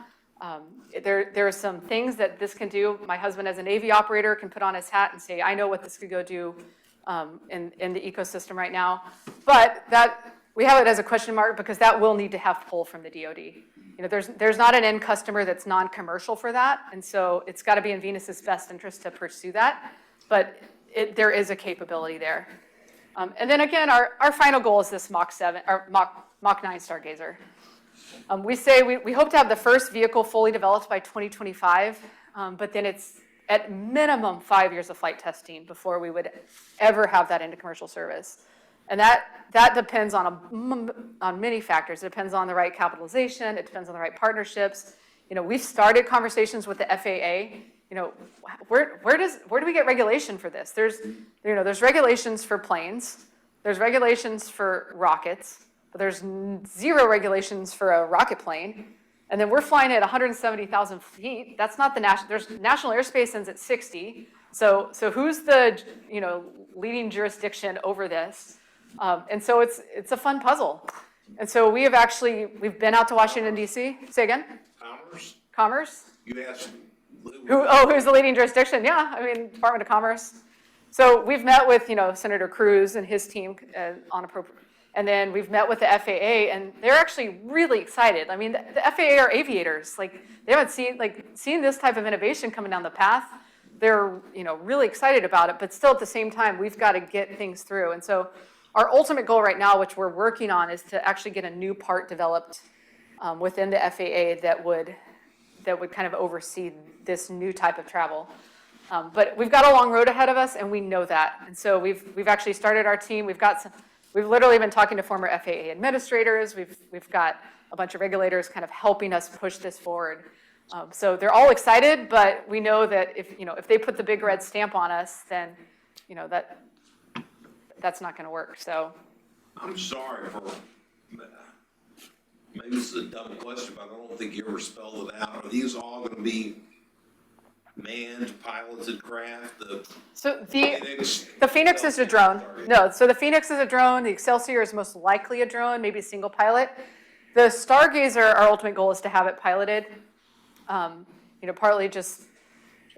there are some things that this can do. My husband, as a Navy operator, can put on his hat and say, I know what this could go do in the ecosystem right now. But we have it as a question mark because that will need to have pull from the DoD. There's not an end customer that's non-commercial for that, and so it's got to be in Venus's best interest to pursue that. But there is a capability there. And then again, our final goal is this Mach 7 or Mach 9 Stargazer. We say we hope to have the first vehicle fully developed by 2025, but then it's at minimum 5 years of flight testing before we would ever have that into commercial service. And that depends on many factors. It depends on the right capitalization. It depends on the right partnerships. We've started conversations with the FAA. Where do we get regulation for this? There's regulations for planes. There's regulations for rockets. But there's zero regulations for a rocket plane. And then we're flying at 170,000 feet. That's not the national airspace sends at 60. So who's the leading jurisdiction over this? And so it's a fun puzzle. And so we've been out to Washington, D.C. Say again? Commerce? You asked who's the leading jurisdiction? Yeah, Department of Commerce. So we've met with, Senator Cruz and his team on appropriate. And then we've met with the FAA, and they're actually really excited. The FAA are aviators. They haven't seen this type of innovation coming down the path. they're, you know, really excited about it, but still at the same time, we've got to get things through. And so our ultimate goal right now, which we're working on, is to actually get a new part developed within the FAA that would kind of oversee this new type of travel. But we've got a long road ahead of us, and we know that. And so we've actually started our team. We've literally been talking to former FAA administrators. We've got a bunch of regulators kind of helping us push this forward. So they're all excited, but we know that if they put the big red stamp on us, then that's not going to work. So I'm sorry for, maybe this is a dumb question, but I don't think you ever spelled it out. Are these all going to be manned, piloted craft? So the Phoenix is a drone. No, so the Phoenix is a drone. The Excelsior is most likely a drone, maybe a single pilot. The Stargazer, our ultimate goal is to have it piloted. Partly just,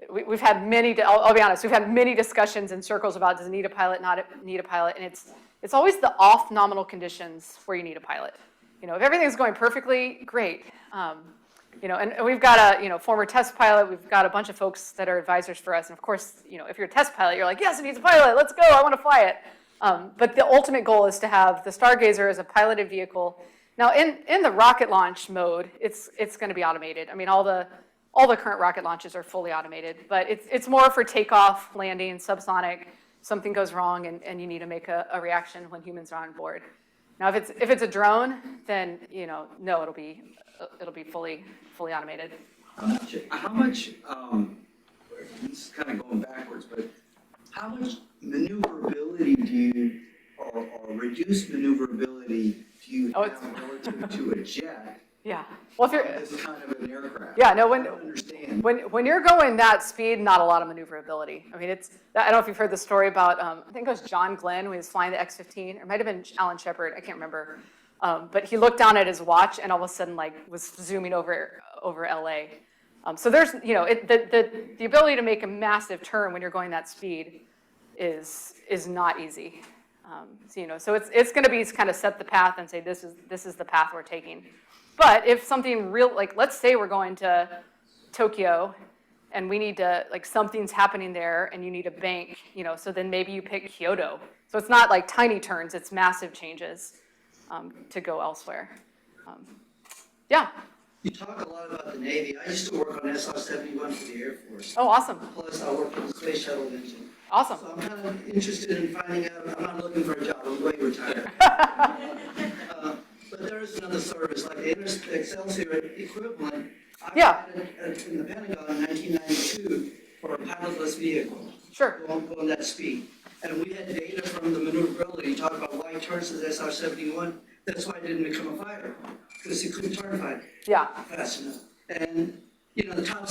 we've had many, I'll be honest, we've had many discussions in circles about does it need a pilot, not need a pilot, and it's always the off nominal conditions where you need a pilot. If everything's going perfectly, great. And we've got a, former test pilot, we've got a bunch of folks that are advisors for us, and of course, if you're a test pilot, you're like, yes, it needs a pilot, let's go, I want to fly it. But the ultimate goal is to have the Stargazer as a piloted vehicle. Now, in the rocket launch mode, it's going to be automated. I mean, all the current rocket launches are fully automated, but it's more for takeoff, landing, subsonic. Something goes wrong, and you need to make a reaction when humans are on board. Now, if it's a drone, then no, it'll be fully automated. How much? This is kind of going backwards, but how much maneuverability do you, or reduced maneuverability do you have relative to a jet? Yeah. Well, if you're this kind of an aircraft. Yeah, no. I don't understand. When you're going that speed, not a lot of maneuverability. I mean, I don't know if you've heard the story about. I think it was John Glenn when he was flying the X-15, or it might have been Alan Shepard. I can't remember. But he looked down at his watch and all of a sudden, was zooming over LA. So there's, the ability to make a massive turn when you're going that speed is not easy. So it's going to be kind of set the path and say this is the path we're taking. But if something real, let's say we're going to Tokyo and we need to, something's happening there and you need a bank, so then maybe you pick Kyoto. So it's not like tiny turns, it's massive changes to go elsewhere. Yeah. You talk a lot about the Navy. I used to work on SR-71 for the Air Force. Oh, awesome. Plus, I worked on the Space Shuttle engine. Awesome. So I'm kind of interested in finding out. I'm not looking for a job. I'm way retired. But there is another service, like the Excelsior equivalent. I had it in the Pentagon in 1992 for a pilotless vehicle. Sure. Going that speed. And we had data from the maneuverability. You talk about wide turns as SR-71. That's why it didn't become a fighter, because it couldn't turn fast enough. And, the top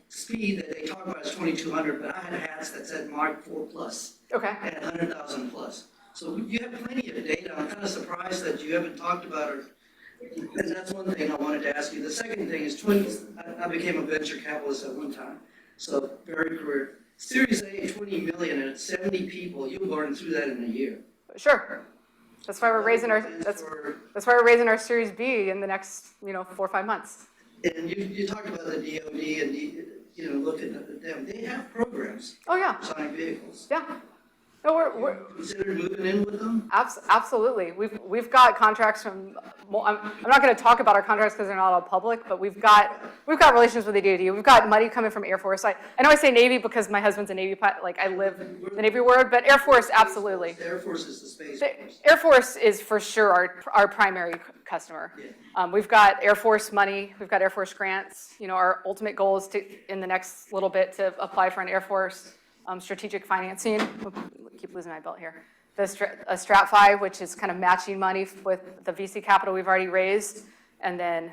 speed that they talk about is 2,200, but I had hats that said Mach 4 plus. Okay. And 100,000 plus. So you have plenty of data. I'm kind of surprised that you haven't talked about it. And that's one thing I wanted to ask you. The second thing is I became a venture capitalist at one time, so very career. Series A, 20 million, and it's 70 people. You'll burn through that in a year. Sure. That's why we're raising that's why we're raising our Series B in the next 4 or 5 months. And you talked about the DoD and looking at them. They have programs. Oh yeah. For Sonic vehicles. Yeah. No, we're considered moving in with them? Absolutely. We've got contracts from. Well, I'm not going to talk about our contracts because they're not all public, but we've got relations with the DoD. We've got money coming from Air Force. I know I say Navy because my husband's a Navy pilot. I live the Navy word, but Air Force absolutely. The Air Force is the Space Force. Air Force is for sure our primary customer. Yeah. We've got Air Force money. We've got Air Force grants. Our ultimate goal is to, in the next little bit, to apply for an Air Force strategic financing. Keep losing my belt here. A StratFi, which is kind of matching money with the VC capital we've already raised, and then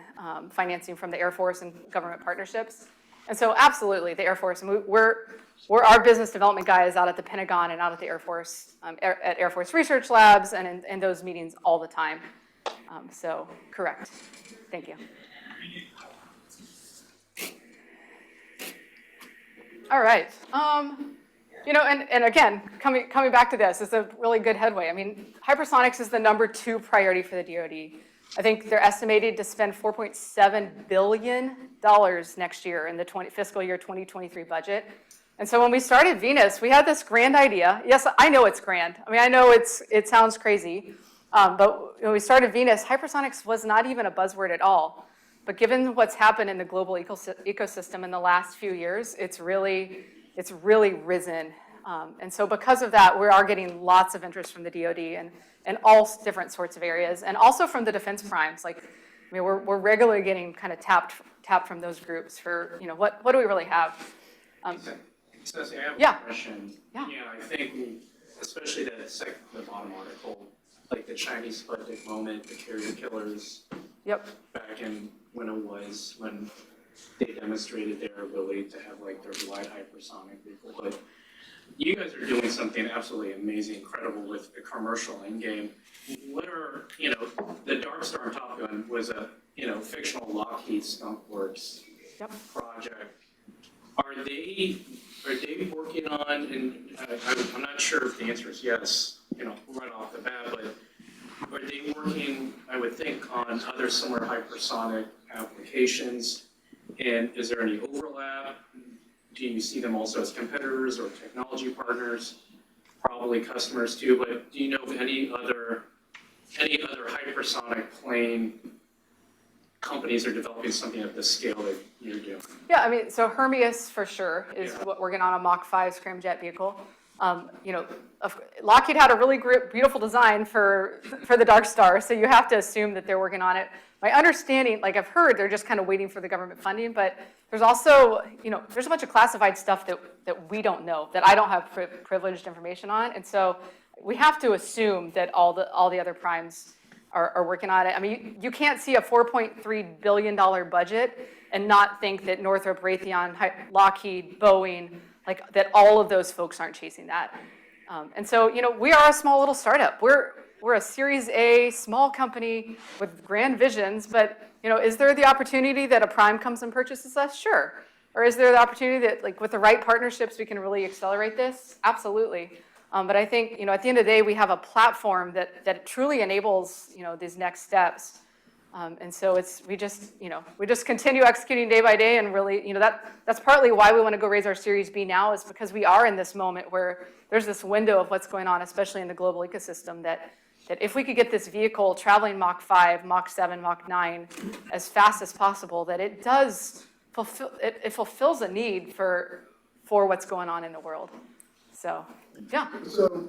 financing from the Air Force and government partnerships. And so absolutely, the Air Force, and we're our business development guys out at the Pentagon and out at the Air Force, at Air Force Research Labs, and in those meetings all the time. So correct. Thank you. All right. And again, coming back to this, it's a really good headway. I mean, hypersonics is the #2 priority for the DoD. I think they're estimated to spend $4.7 billion next year in the fiscal year 2023 budget. And so when we started Venus, we had this grand idea. Yes, I know it's grand. I mean, I know it sounds crazy. But when we started Venus, hypersonics was not even a buzzword at all. But given what's happened in the global ecosystem in the last few years, it's really risen. And so because of that, we are getting lots of interest from the DoD and all different sorts of areas, and also from the defense primes. Like, I mean, we're regularly getting kind of tapped from those groups for, what do we really have? So I have Yeah. a question. Yeah. I think especially the bottom article, like the Chinese Sputnik moment, the carrier killers. Yep. Back in when they demonstrated their ability to have like their wide hypersonic vehicle. But you guys are doing something absolutely amazing, incredible with the commercial endgame. What are, the Dark Star and Top Gun was a, fictional Lockheed Skunk Works project. Are they working on, and I'm not sure if the answer is yes, right off the bat, but are they working, I would think, on other similar hypersonic applications? And is there any overlap? Do you see them also as competitors or technology partners? Probably customers too, but do you know of any other hypersonic plane companies are developing something at the scale that you're doing? Yeah, I mean, so Hermes for sure is what we're getting on a Mach 5 scramjet vehicle. Lockheed had a really beautiful design for the Dark Star, so you have to assume that they're working on it. My understanding, like I've heard, they're just kind of waiting for the government funding, but there's also, there's a bunch of classified stuff that we don't know, that I don't have privileged information on, and so we have to assume that all the other primes are working on it. I mean, you can't see a $4.3 billion budget and not think that Northrop, Raytheon, Lockheed, Boeing, like that all of those folks aren't chasing that. And so, we are a small little startup. We're a Series A small company with grand visions, but, is there the opportunity that a prime comes and purchases us? Sure. Or is there the opportunity that, like, with the right partnerships, we can really accelerate this? Absolutely. But I think, at the end of the day, we have a platform that truly enables, these next steps. And so we just continue executing day by day, and really, that's partly why we want to go raise our Series B now, is because we are in this moment where there's this window of what's going on, especially in the global ecosystem, that if we could get this vehicle traveling Mach 5, Mach 7, Mach 9 as fast as possible, that it does fulfills a need for what's going on in the world. So, yeah. So,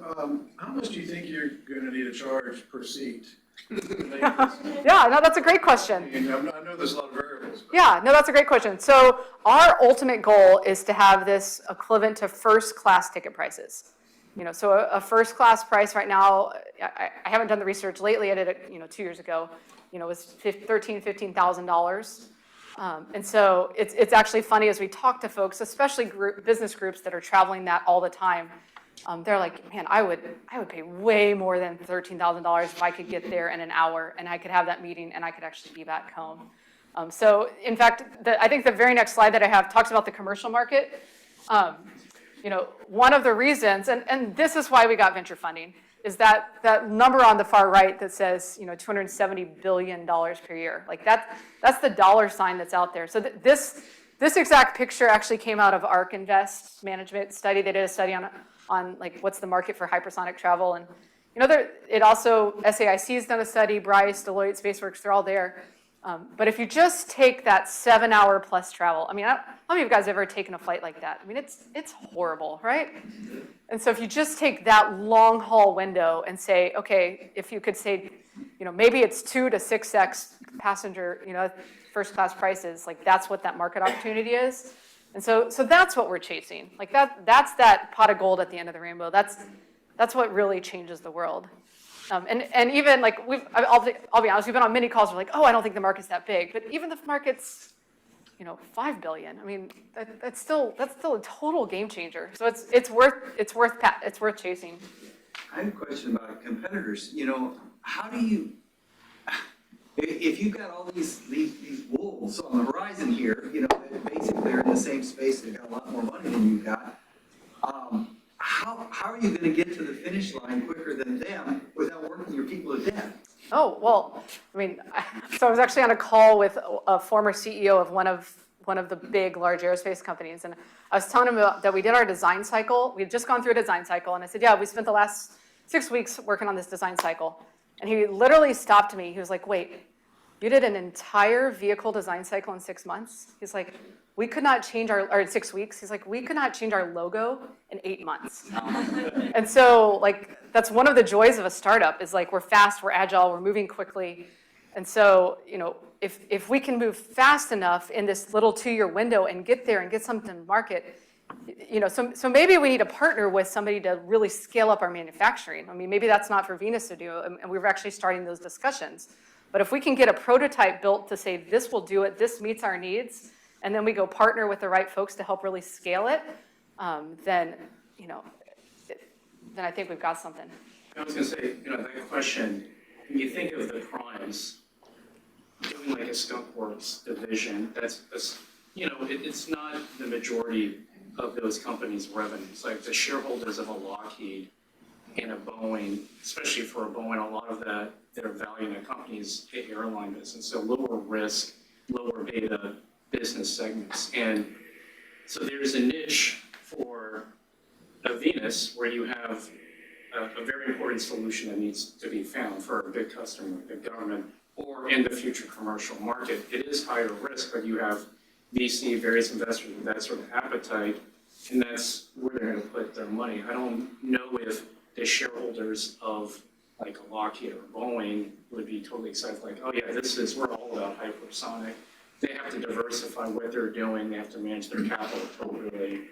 how much do you think you're gonna need to charge per seat? Yeah, no, that's a great question. I know there's a lot of variables. Yeah, no, that's a great question. So our ultimate goal is to have this equivalent to first class ticket prices. So a first class price right now, I haven't done the research lately, I did it, 2 years ago, was $15,000. And so it's actually funny as we talk to folks, especially business groups that are traveling that all the time. They're like, man, I would pay way more than $13,000 if I could get there in an hour and I could have that meeting and I could actually be back home. So in fact, I think the very next slide that I have talks about the commercial market. One of the reasons, and this is why we got venture funding, is that number on the far right that says, $270 billion per year. Like that's the dollar sign that's out there. So this exact picture actually came out of ARK Invest management study. They did a study on like what's the market for hypersonic travel, and it also SAIC's done a study, Bryce, Deloitte, SpaceWorks, they're all there. But if you just take that 7-hour plus travel, I mean, how many of you guys have ever taken a flight like that? I mean, it's horrible, right? And so if you just take that long haul window and say, okay, if you could say, maybe it's 2 to 6x passenger, first class prices, like that's what that market opportunity is. And so that's what we're chasing. Like that's that pot of gold at the end of the rainbow. That's what really changes the world. And even like I'll be honest, we've been on many calls. We're like, oh, I don't think the market's that big. But even if the market's, $5 billion. I mean, that's still a total game changer. So it's worth chasing. I have a question about competitors. How do you, if you've got all these wolves on the horizon here, that basically are in the same space, they've got a lot more money than you've got. How are you going to get to the finish line quicker than them without working your people to death? Oh, well, I mean, so I was actually on a call with a former CEO of one of the big, large aerospace companies, and I was telling him that we did our design cycle. We had just gone through a design cycle, and I said, yeah, we spent the last 6 weeks working on this design cycle. And he literally stopped me. He was like, wait, you did an entire vehicle design cycle in 6 months? He's like, we could not change or in 6 weeks. He's like, we could not change our logo in 8 months. And so, like, that's one of the joys of a startup is, like, we're fast, we're agile, we're moving quickly. And so, you know, if we can move fast enough in this little 2-year window and get there and get something to market, you know, so maybe we need to partner with somebody to really scale up our manufacturing. I mean, maybe that's not for Venus to do, and we're actually starting those discussions. But if we can get a prototype built to say, this will do it, this meets our needs, and then we go partner with the right folks to help really scale it, then, you know, then I think we've got something. I was gonna say, you know, that question, when you think of the primes, doing like a Skunkworks division, that's you know, it's not the majority of those companies' revenues. Like the shareholders of a Lockheed and a Boeing, especially for a Boeing, a lot of that, their value in the company is the airline business, so lower risk, lower beta business segments. And so there's a niche for a Venus where you have a very important solution that needs to be found for a big customer, the government, or in the future commercial market. It is higher risk, but you have VC, various investors with that sort of appetite, and that's where they're going to put their money. I don't know if the shareholders of like a Lockheed or Boeing would be totally excited, like, oh yeah, we're all about hypersonic. They have to diversify what they're doing, they have to manage their capital appropriately.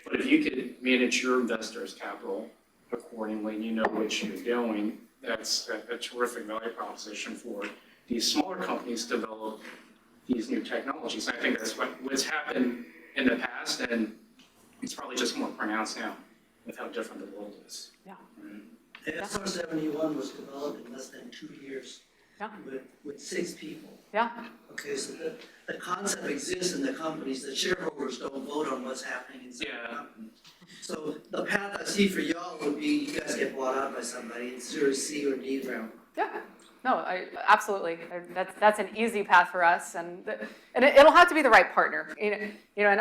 But if you could manage your investors' capital accordingly, and you know what you're doing, that's a terrific value proposition for these smaller companies to develop these new technologies. I think that's what's happened in the past, and it's probably just more pronounced now with how different the world is. Yeah. The SR-71 was developed in less than 2 years. Yeah. With 6 people. Yeah. Okay, so the concept exists in the companies, the shareholders don't vote on what's happening inside the company. So the path I see for y'all would be you guys get bought out by somebody in Series C or D round. Yeah. No, absolutely. That's an easy path for us, and it'll have to be the right partner. You know, and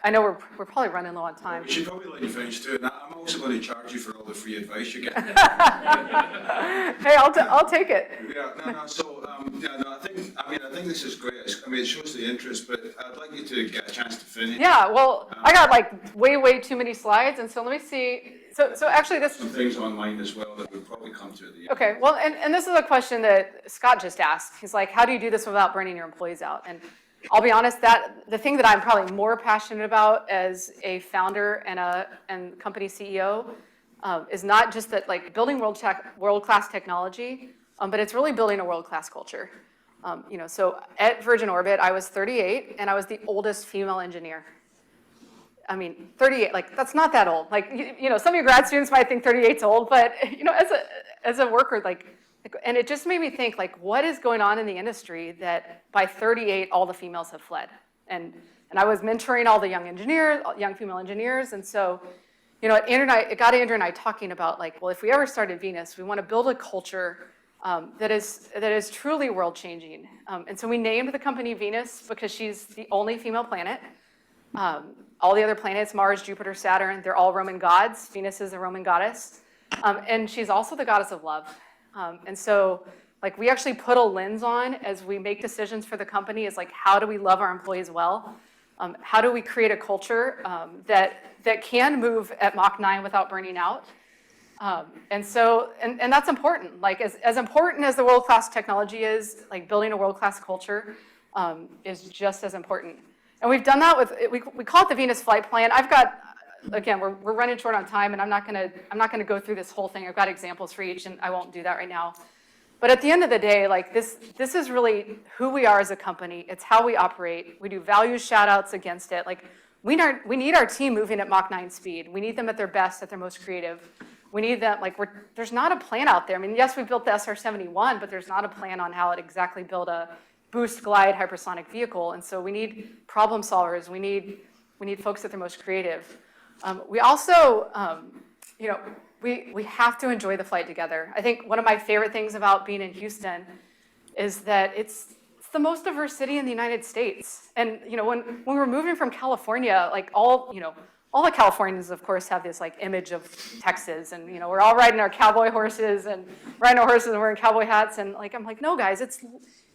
I know we're probably running low on time. We should probably let you finish too, and I'm also going to charge you for all the free advice you get. Hey, I'll take it. Yeah, no. So, yeah, no. I think this is great. I mean, it shows the interest, but I'd like you to get a chance to finish. Yeah. Well, I got like way too many slides, and so let me see. So actually, this some things online as well that we'll probably come to at the end. Okay. Well, and this is a question that Scott just asked. He's like, how do you do this without burning your employees out? And I'll be honest, that the thing that I'm probably more passionate about as a founder and company CEO is not just that, like, building world-class technology, but it's really building a world-class culture. You know, so at Virgin Orbit, I was 38, and I was the oldest female engineer. I mean, 38, like, that's not that old. Like, you know, some of your grad students might think 38's old, but, you know, as a worker, like, and it just made me think, like, what is going on in the industry that by 38, all the females have fled? And I was mentoring all the young female engineers, and so, you know, it got Andrew and I talking about, like, well, if we ever started Venus, we want to build a culture that is truly world-changing. And so we named the company Venus because she's the only female planet. All the other planets, Mars, Jupiter, Saturn, they're all Roman gods. Venus is a Roman goddess. And she's also the goddess of love. And so, like, we actually put a lens on as we make decisions for the company is, like, how do we love our employees well? How do we create a culture that can move at Mach 9 without burning out? And so, and that's important. Like, as important as the world-class technology is, like, building a world-class culture is just as important. And we've done that with, we call it the Venus Flight Plan. I've got, again, we're running short on time, and I'm not gonna go through this whole thing. I've got examples for each, and I won't do that right now. But at the end of the day, like, this is really who we are as a company. It's how we operate. We do value shout-outs against it. Like, we need our team moving at Mach 9 speed. We need them at their best, at their most creative. We need them, like, there's not a plan out there. I mean, yes, we built the SR-71, but there's not a plan on how it exactly build a boost glide hypersonic vehicle. And so we need problem solvers. We need folks at their most creative. We also, you know, we have to enjoy the flight together. I think one of my favorite things about being in Houston is that it's the most diverse city in the United States. And when we're moving from California, like all the Californians, of course, have this like image of Texas, and we're all riding our cowboy horses and riding our horses and wearing cowboy hats, and like I'm like, no, guys,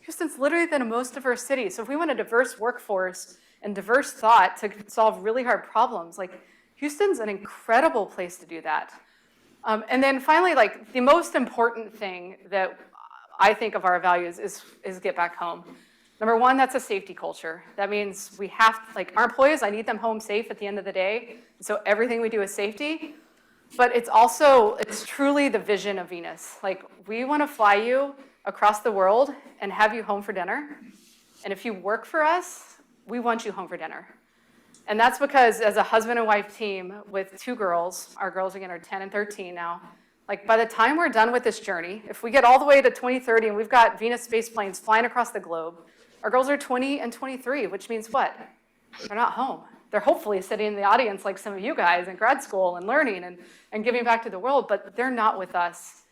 Houston's literally the most diverse city. So if we want a diverse workforce and diverse thought to solve really hard problems, like Houston's an incredible place to do that. And then finally, like the most important thing that I think of our values is get back home. Number one, that's a safety culture. That means we have, like our employees, I need them home safe at the end of the day. So everything we do is safety. But it's truly the vision of Venus. Like we want to fly you across the world and have you home for dinner. And if you work for us, we want you home for dinner. And that's because as a husband and wife team with 2 girls, our girls again are 10 and 13 now, like by the time we're done with this journey, if we get all the way to 2030 and we've got Venus space planes flying across the globe, our girls are 20 and 23, which means what? They're not home. They're hopefully sitting in the audience like some of you guys in grad school and learning and giving back to the world, but they're not with us.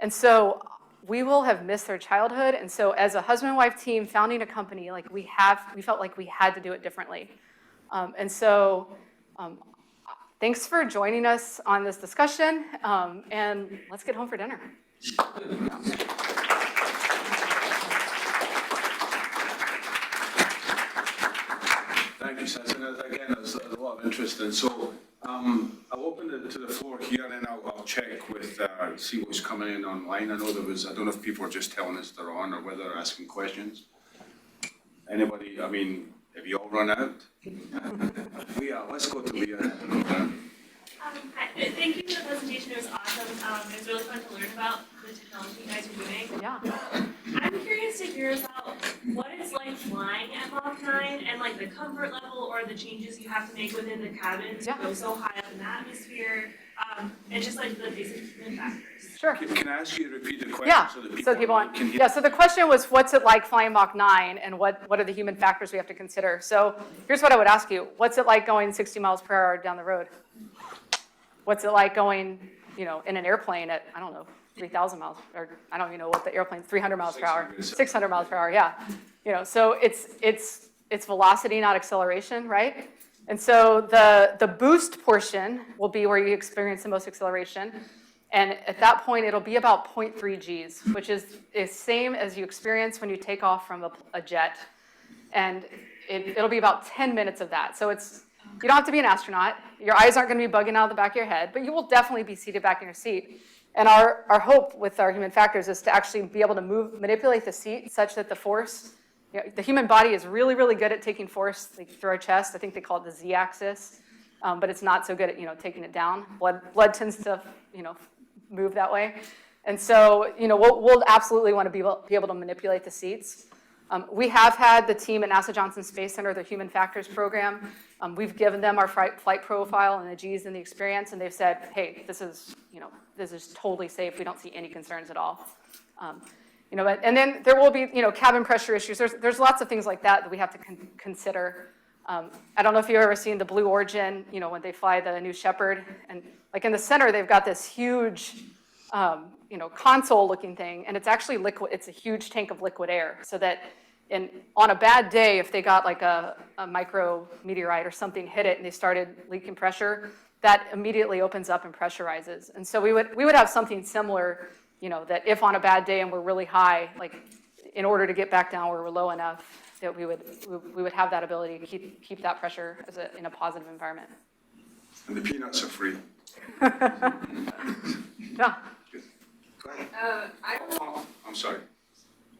And so we will have missed their childhood. And so as a husband and wife team founding a company, like we felt like we had to do it differently. Thanks for joining us on this discussion, and let's get home for dinner. Thank you, Seth. And again, there's a lot of interest in. So I'll open it to the floor here, and then I'll check with, see what's coming in online. I know I don't know if people are just telling us they're on or whether they're asking questions. Anybody, have you all run out? Leah, let's go to Leah. Hi. Thank you for the presentation. It was awesome. It was really fun to learn about the technology you guys are doing. Yeah. I'm curious to hear about what it's like flying at Mach 9 and like the comfort level or the changes you have to make within the cabin to go so high up in the atmosphere, and just like the basic human factors. Sure. Can I ask you to repeat the question Yeah, so that people can hear? Yeah, so the question was, what's it like flying Mach 9 and what are the human factors we have to consider? So here's what I would ask you. What's it like going 60 miles per hour down the road? What's it like going, in an airplane at, 3,000 miles, or I don't even know what the airplane, 300 miles per hour, 600 miles per hour, yeah. So it's velocity, not acceleration, right? And so the boost portion will be where you experience the most acceleration. And at that point, it'll be about 0.3 Gs, which is the same as you experience when you take off from a jet. And it'll be about 10 minutes of that. So you don't have to be an astronaut. Your eyes aren't going to be bugging out of the back of your head, but you will definitely be seated back in your seat. And our hope with our human factors is to actually be able to manipulate the seat such that the force, the human body is really, really good at taking force through our chest. I think they call it the Z-axis, but it's not so good at taking it down. Blood tends to move that way. And so we'll absolutely want to be able to manipulate the seats. We have had the team at NASA Johnson Space Center, the Human Factors Program. We've given them our flight profile and the Gs and the experience, and they've said, hey, this is totally safe. We don't see any concerns at all. And then there will be, cabin pressure issues. There's lots of things like that we have to consider. I don't know if you've ever seen the Blue Origin, when they fly the New Shepard, and like in the center, they've got this huge, console-looking thing, and it's actually liquid. It's a huge tank of liquid air, so that on a bad day, if they got like a micro meteorite or something hit it and they started leaking pressure, that immediately opens up and pressurizes. And so we would have something similar, that if on a bad day and we're really high, like in order to get back down where we're low enough, that we would have that ability to keep that pressure in a positive environment. And the peanuts are free. Yeah. Go ahead. I'm sorry.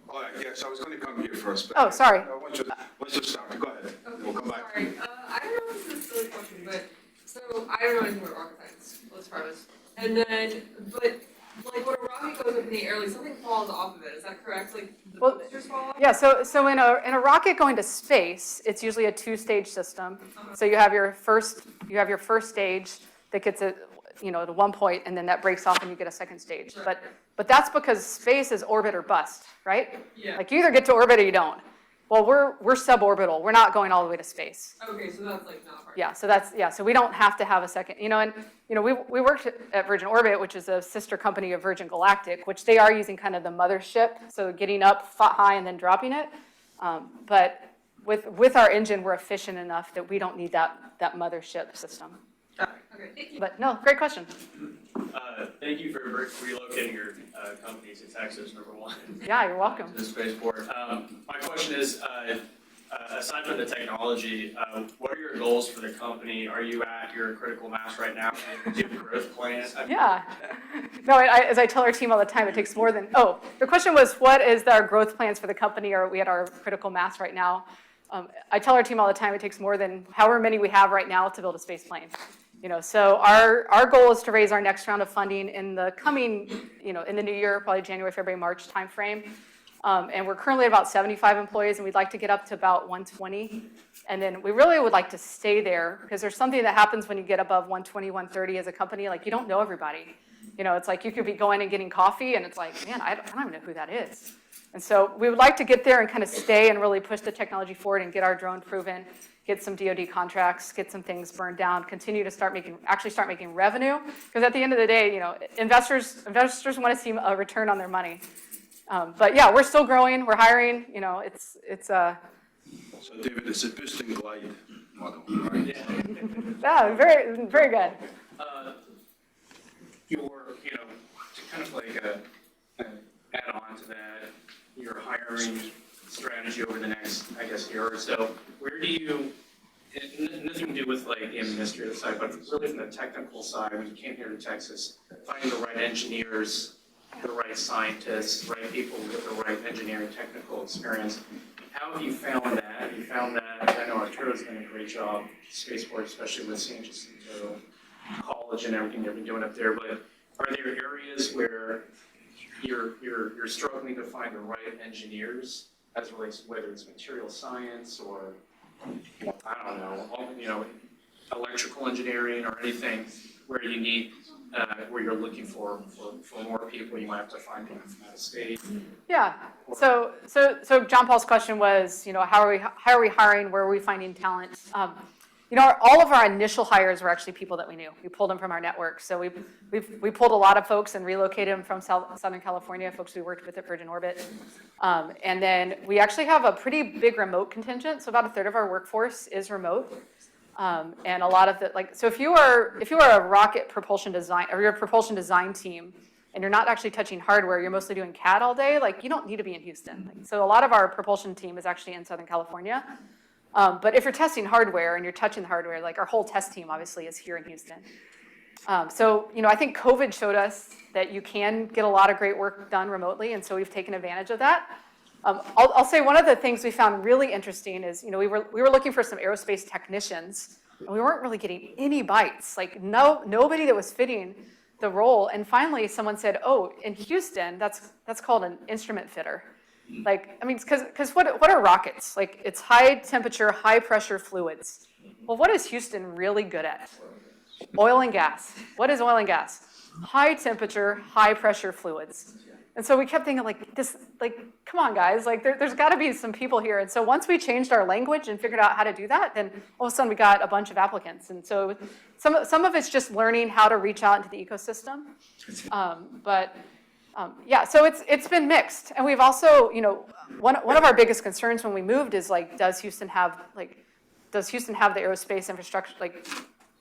Oh, yes, I was going to come here first. But Oh, sorry. Let's just start. Go ahead. We'll come back. Sorry, I don't know if this is a silly question, but, so, I don't know anything about rocket science, let's preface. And then, but, like, when a rocket goes up in the air, like, something falls off of it, is that correct? Like, the boosters fall off? Yeah, so in a rocket going to space, it's usually a 2-stage system. So you have your first stage that gets at one point, and then that breaks off and you get a second stage. Right. But that's because space is orbit or bust, right? Yeah. Like you either get to orbit or you don't. Well, we're suborbital. We're not going all the way to space. Okay, so that's like not part. Yeah, so we don't have to have a second, and we worked at Virgin Orbit, which is a sister company of Virgin Galactic, which they are using kind of the mothership, so getting up high and then dropping it. But with our engine, we're efficient enough that we don't need that mothership system. Okay, thank you. But no, great question. Thank you for relocating your company to Texas, number one. Yeah, you're welcome. To the spaceport. My question is, aside from the technology, what are your goals for the company? Are you at your critical mass right now? Do you have a growth plan? Yeah. No, as I tell our team all the time, it takes more than, the question was, what is our growth plans for the company? Are we at our critical mass right now? I tell our team all the time, it takes more than however many we have right now to build a space plane. So our goal is to raise our next round of funding in the coming, in the new year, probably January, February, March timeframe. And we're currently at about 75 employees, and we'd like to get up to about 120. And then we really would like to stay there, because there's something that happens when you get above 120, 130 as a company, like you don't know everybody. It's like you could be going and getting coffee, and it's like, man, I don't even know who that is. And so we would like to get there and kind of stay and really push the technology forward and get our drone proven, get some DoD contracts, get some things burned down, continue to start making revenue. Because at the end of the day, investors want to see a return on their money. But yeah, we're still growing, we're hiring, it's So David, it's a boost and glide model, right? yeah, very, very good. To kind of like add on to that, your hiring strategy over the next, I guess, year or so, where do you, nothing to do with like the administrative side, but really from the technical side, when you came here to Texas, finding the right engineers, the right scientists, right people with the right engineering technical experience, how have you found that? Have you found that, I know Arturo's done a great job, Spaceport, especially with San Jacinto College and everything they've been doing up there, but are there areas where you're struggling to find the right engineers as it relates to whether it's material science or, I don't know, electrical engineering or anything where you need, where you're looking for more people, you might have to find them from out of state? Yeah, so John Paul's question was, how are we hiring, where are we finding talent? All of our initial hires were actually people that we knew. We pulled them from our network. So we pulled a lot of folks and relocated them from Southern California, folks we worked with at Virgin Orbit. And then we actually have a pretty big remote contingent. So about a third of our workforce is remote. And a lot of so if you are a rocket propulsion design, or you're a propulsion design team, and you're not actually touching hardware, you're mostly doing CAD all day, you don't need to be in Houston. So a lot of our propulsion team is actually in Southern California. But if you're testing hardware and you're touching the hardware, our whole test team obviously is here in Houston. So I think COVID showed us that you can get a lot of great work done remotely, and so we've taken advantage of that. I'll say one of the things we found really interesting is, we were looking for some aerospace technicians, and we weren't really getting any bites. Nobody that was fitting the role. And finally, someone said, "Oh, in Houston, that's called an instrument fitter." Because what are rockets? It's high temperature, high pressure fluids. Well, what is Houston really good at? Oil and gas. What is oil and gas? High temperature, high pressure fluids. And so we kept thinking come on guys, there's gotta be some people here. And so once we changed our language and figured out how to do that, then all of a sudden we got a bunch of applicants. And so some of it's just learning how to reach out into the ecosystem. So it's been mixed. And we've also, one of our biggest concerns when we moved is does Houston have the aerospace infrastructure,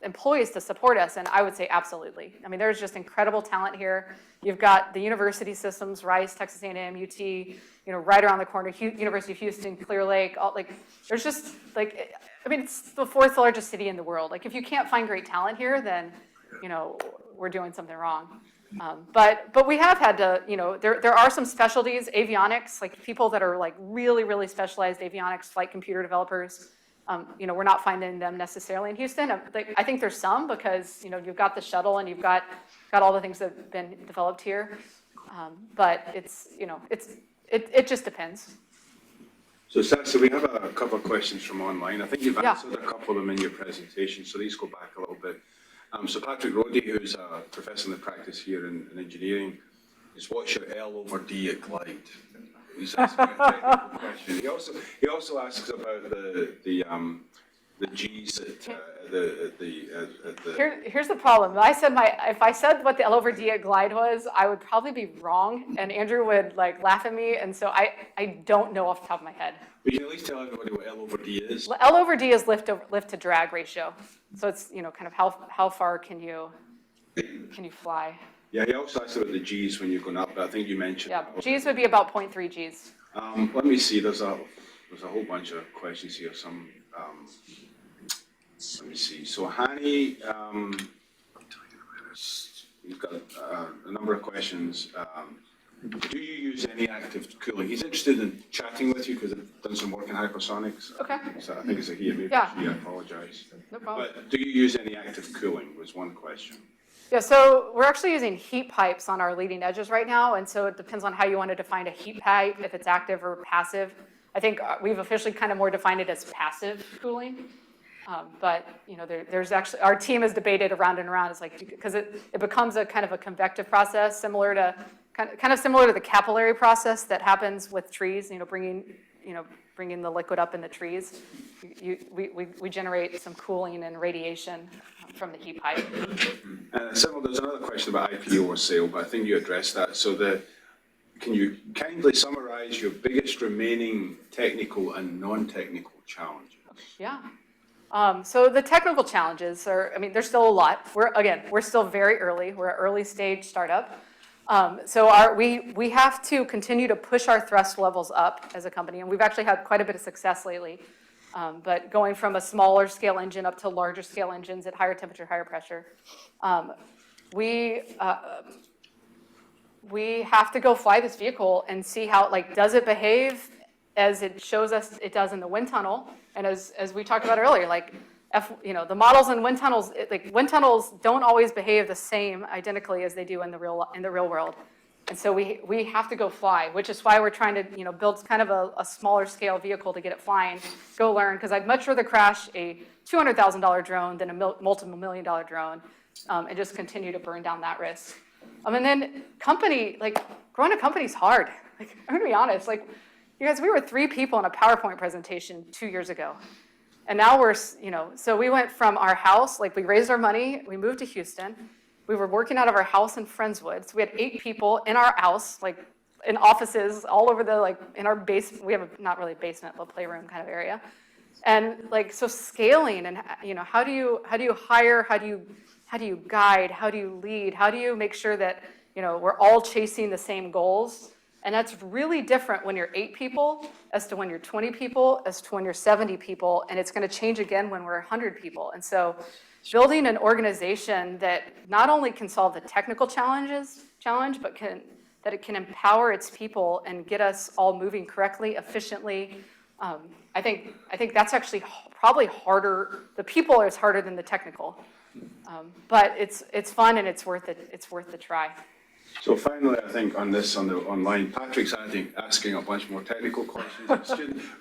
employees to support us? And I would say absolutely. I mean, there's just incredible talent here. You've got the university systems, Rice, Texas A&M, UT, right around the corner, University of Houston, Clear Lake, there's just it's the fourth largest city in the world. If you can't find great talent here, then, we're doing something wrong. But we have had to, there are some specialties, avionics, people that are really, really specialized avionics, flight computer developers. We're not finding them necessarily in Houston. I think there's some because, you've got the shuttle and you've got all the things that have been developed here. But it just depends. So Sansa, we have a couple of questions from online. I think you've answered a couple of them in your presentation, so these go back a little bit. So Patrick Roddy, who's a professor in the practice here in engineering, is what's your L over D at glide? He's asking a technical question. He also asks about the G's at the. Here's the problem. If I said what the L over D at glide was, I would probably be wrong, and Andrew would like laugh at me, and so I don't know off the top of my head. We can at least tell everybody what L over D is. L over D is lift to drag ratio. So it's, you know, kind of how far can you fly? Yeah, he also asked about the G's when you're going up, but I think you mentioned. Yeah, G's would be about 0.3 G's. Let me see, there's a whole bunch of questions here, let me see, so Hani, you've got a number of questions. Do you use any active cooling? He's interested in chatting with you because I've done some work in hypersonics. Okay. So I think it's a he, maybe Yeah. she, I apologize. No problem. But do you use any active cooling was one question. Yeah, so we're actually using heat pipes on our leading edges right now, and so it depends on how you want to define a heat pipe, if it's active or passive. I think we've officially kind of more defined it as passive cooling. But, you know, there's actually, our team has debated around and around, it's like, because it becomes a kind of a convective process, kind of similar to the capillary process that happens with trees, bringing the liquid up in the trees. We generate some cooling and radiation from the heat pipe. There's another question about IPO or sale, but I think you addressed that. So can you kindly summarize your biggest remaining technical and non-technical challenges? Yeah. So the technical challenges are, I mean, there's still a lot. We're still very early. We're an early stage startup. So we have to continue to push our thrust levels up as a company, and we've actually had quite a bit of success lately. But going from a smaller scale engine up to larger scale engines at higher temperature, higher pressure, we have to go fly this vehicle and see how, does it behave as it shows us it does in the wind tunnel? And as we talked about earlier, the models in wind tunnels, wind tunnels don't always behave the same identically as they do in the real world. And so we have to go fly, which is why we're trying to, build kind of a smaller scale vehicle to get it flying, go learn, because I'd much rather crash a $200,000 drone than a multiple $1 million drone, and just continue to burn down that risk. And then growing a company's hard. I'm gonna be honest, you guys, we were 3 people in a PowerPoint presentation 2 years ago. And now we're, so we went from our house, we raised our money, we moved to Houston. We were working out of our house in Friendswood. So we had 8 people in our house, in offices all over in our basement. We have not really a basement, but playroom kind of area. And so scaling and, how do you hire, how do you guide, how do you lead, how do you make sure that, we're all chasing the same goals? And that's really different when you're 8 people as to when you're 20 people, as to when you're 70 people, and it's gonna change again when we're 100 people. And so building an organization that not only can solve the technical challenge, but that it can empower its people and get us all moving correctly, efficiently. I think that's actually probably harder. The people is harder than the technical, but it's fun and it's worth it. It's worth the try. So finally, I think on the online, Patrick's asking a bunch more technical questions.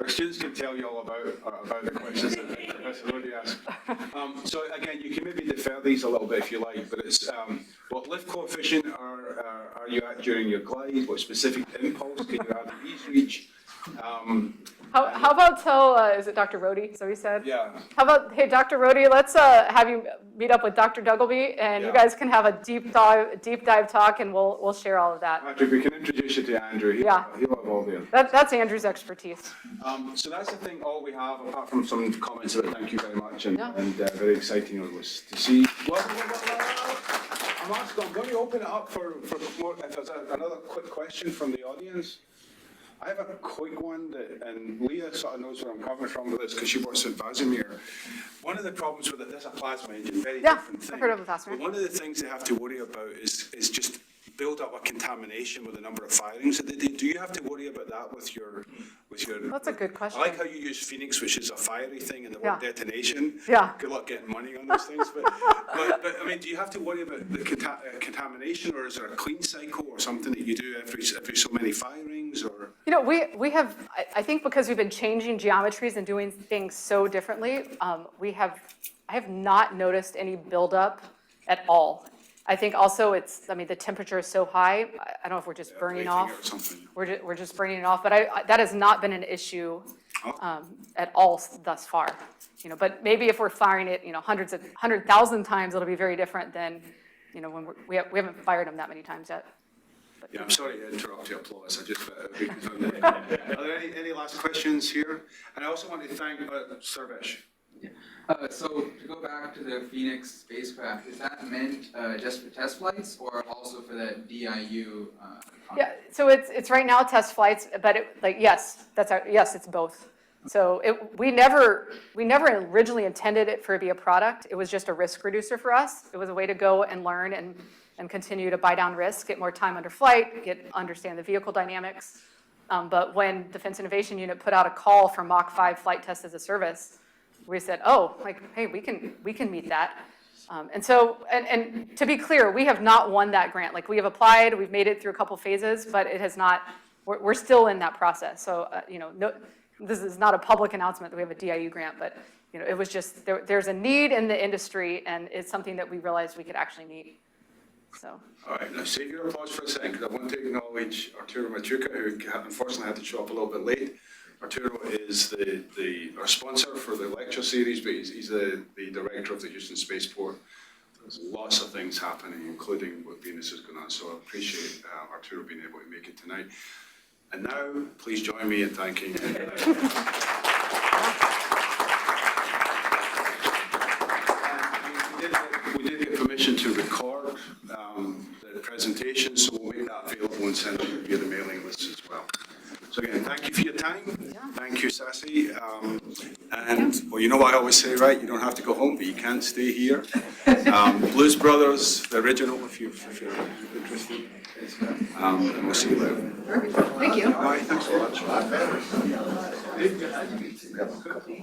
Our students can tell you all about the questions that Professor Lodi asked. So again, you can maybe defer these a little bit if you like, but it's what lift coefficient are you at during your glide? What specific impulse can you add to ease reach? How about tell, is it Dr. Rohde, so he said? Yeah. How about, hey, Dr. Rohde, let's have you meet up with Dr. Duggleby, and you guys can have a deep dive talk, and we'll share all of that. Patrick, we can introduce you to Andrew. He'll have all the That's Andrew's expertise. So that's the thing, all we have, apart from some comments about thank you very much, and very exciting was to see. I'm going to open it up for more, if there's another quick question from the audience. I have a quick one, and Leah sort of knows where I'm coming from with this because she works with Vazimir. One of the problems with it, there's a plasma engine, very different thing. I've heard of a plasma. But one of the things they have to worry about is just build up a contamination with the number of firings that they do. Do you have to worry about that with your? That's a good question. I like how you use Phoenix, which is a fiery thing, and the word detonation. Yeah. Good luck getting money on those things. But I mean, do you have to worry about the contamination, or is there a clean cycle or something that you do every so many firings, or? We have, I think because we've been changing geometries and doing things so differently, I have not noticed any buildup at all. I think also the temperature is so high, I don't know if we're just burning Rating off. it or something. We're just burning it off, but that has not been an issue Oh. at all thus far. But maybe if we're firing it, 100,000 times, it'll be very different than, when we haven't fired them that many times yet. Yeah, I'm sorry to interrupt your applause, I just, because are there any last questions here? And I also want to thank Sarvesh. So to go back to the Phoenix spacecraft, is that meant just for test flights or also for the DIU? Yeah, so it's right now test flights, but yes, it's both. So we never originally intended it for it to be a product. It was just a risk reducer for us. It was a way to go and learn and continue to buy down risk, get more time under flight, understand the vehicle dynamics. But when Defense Innovation Unit put out a call for Mach 5 flight test as a service, we said, hey, we can meet that. And to be clear, we have not won that grant. We have applied, we've made it through a couple phases, but it has not, we're still in that process. So, this is not a public announcement that we have a DIU grant, but, it was just, there's a need in the industry, and it's something that we realized we could actually meet, so. All right, now save your applause for a second, because I want to acknowledge Arturo Machuca, who unfortunately had to show up a little bit late. Arturo is our sponsor for the lecture series, but he's the director of the Houston Spaceport. There's lots of things happening, including what Venus is going on, so I appreciate Arturo being able to make it tonight. And now, please join me in thanking we did get permission to record the presentation, so we'll make that available and send it via the mailing list as well. So again, thank you for your time. Thank you, Sassy. And, well, you know what I always say, right? You don't have to go home, but you can stay here. Blues Brothers, the original, if you're interested. And we'll see you later. Thank you. All right, thanks so much.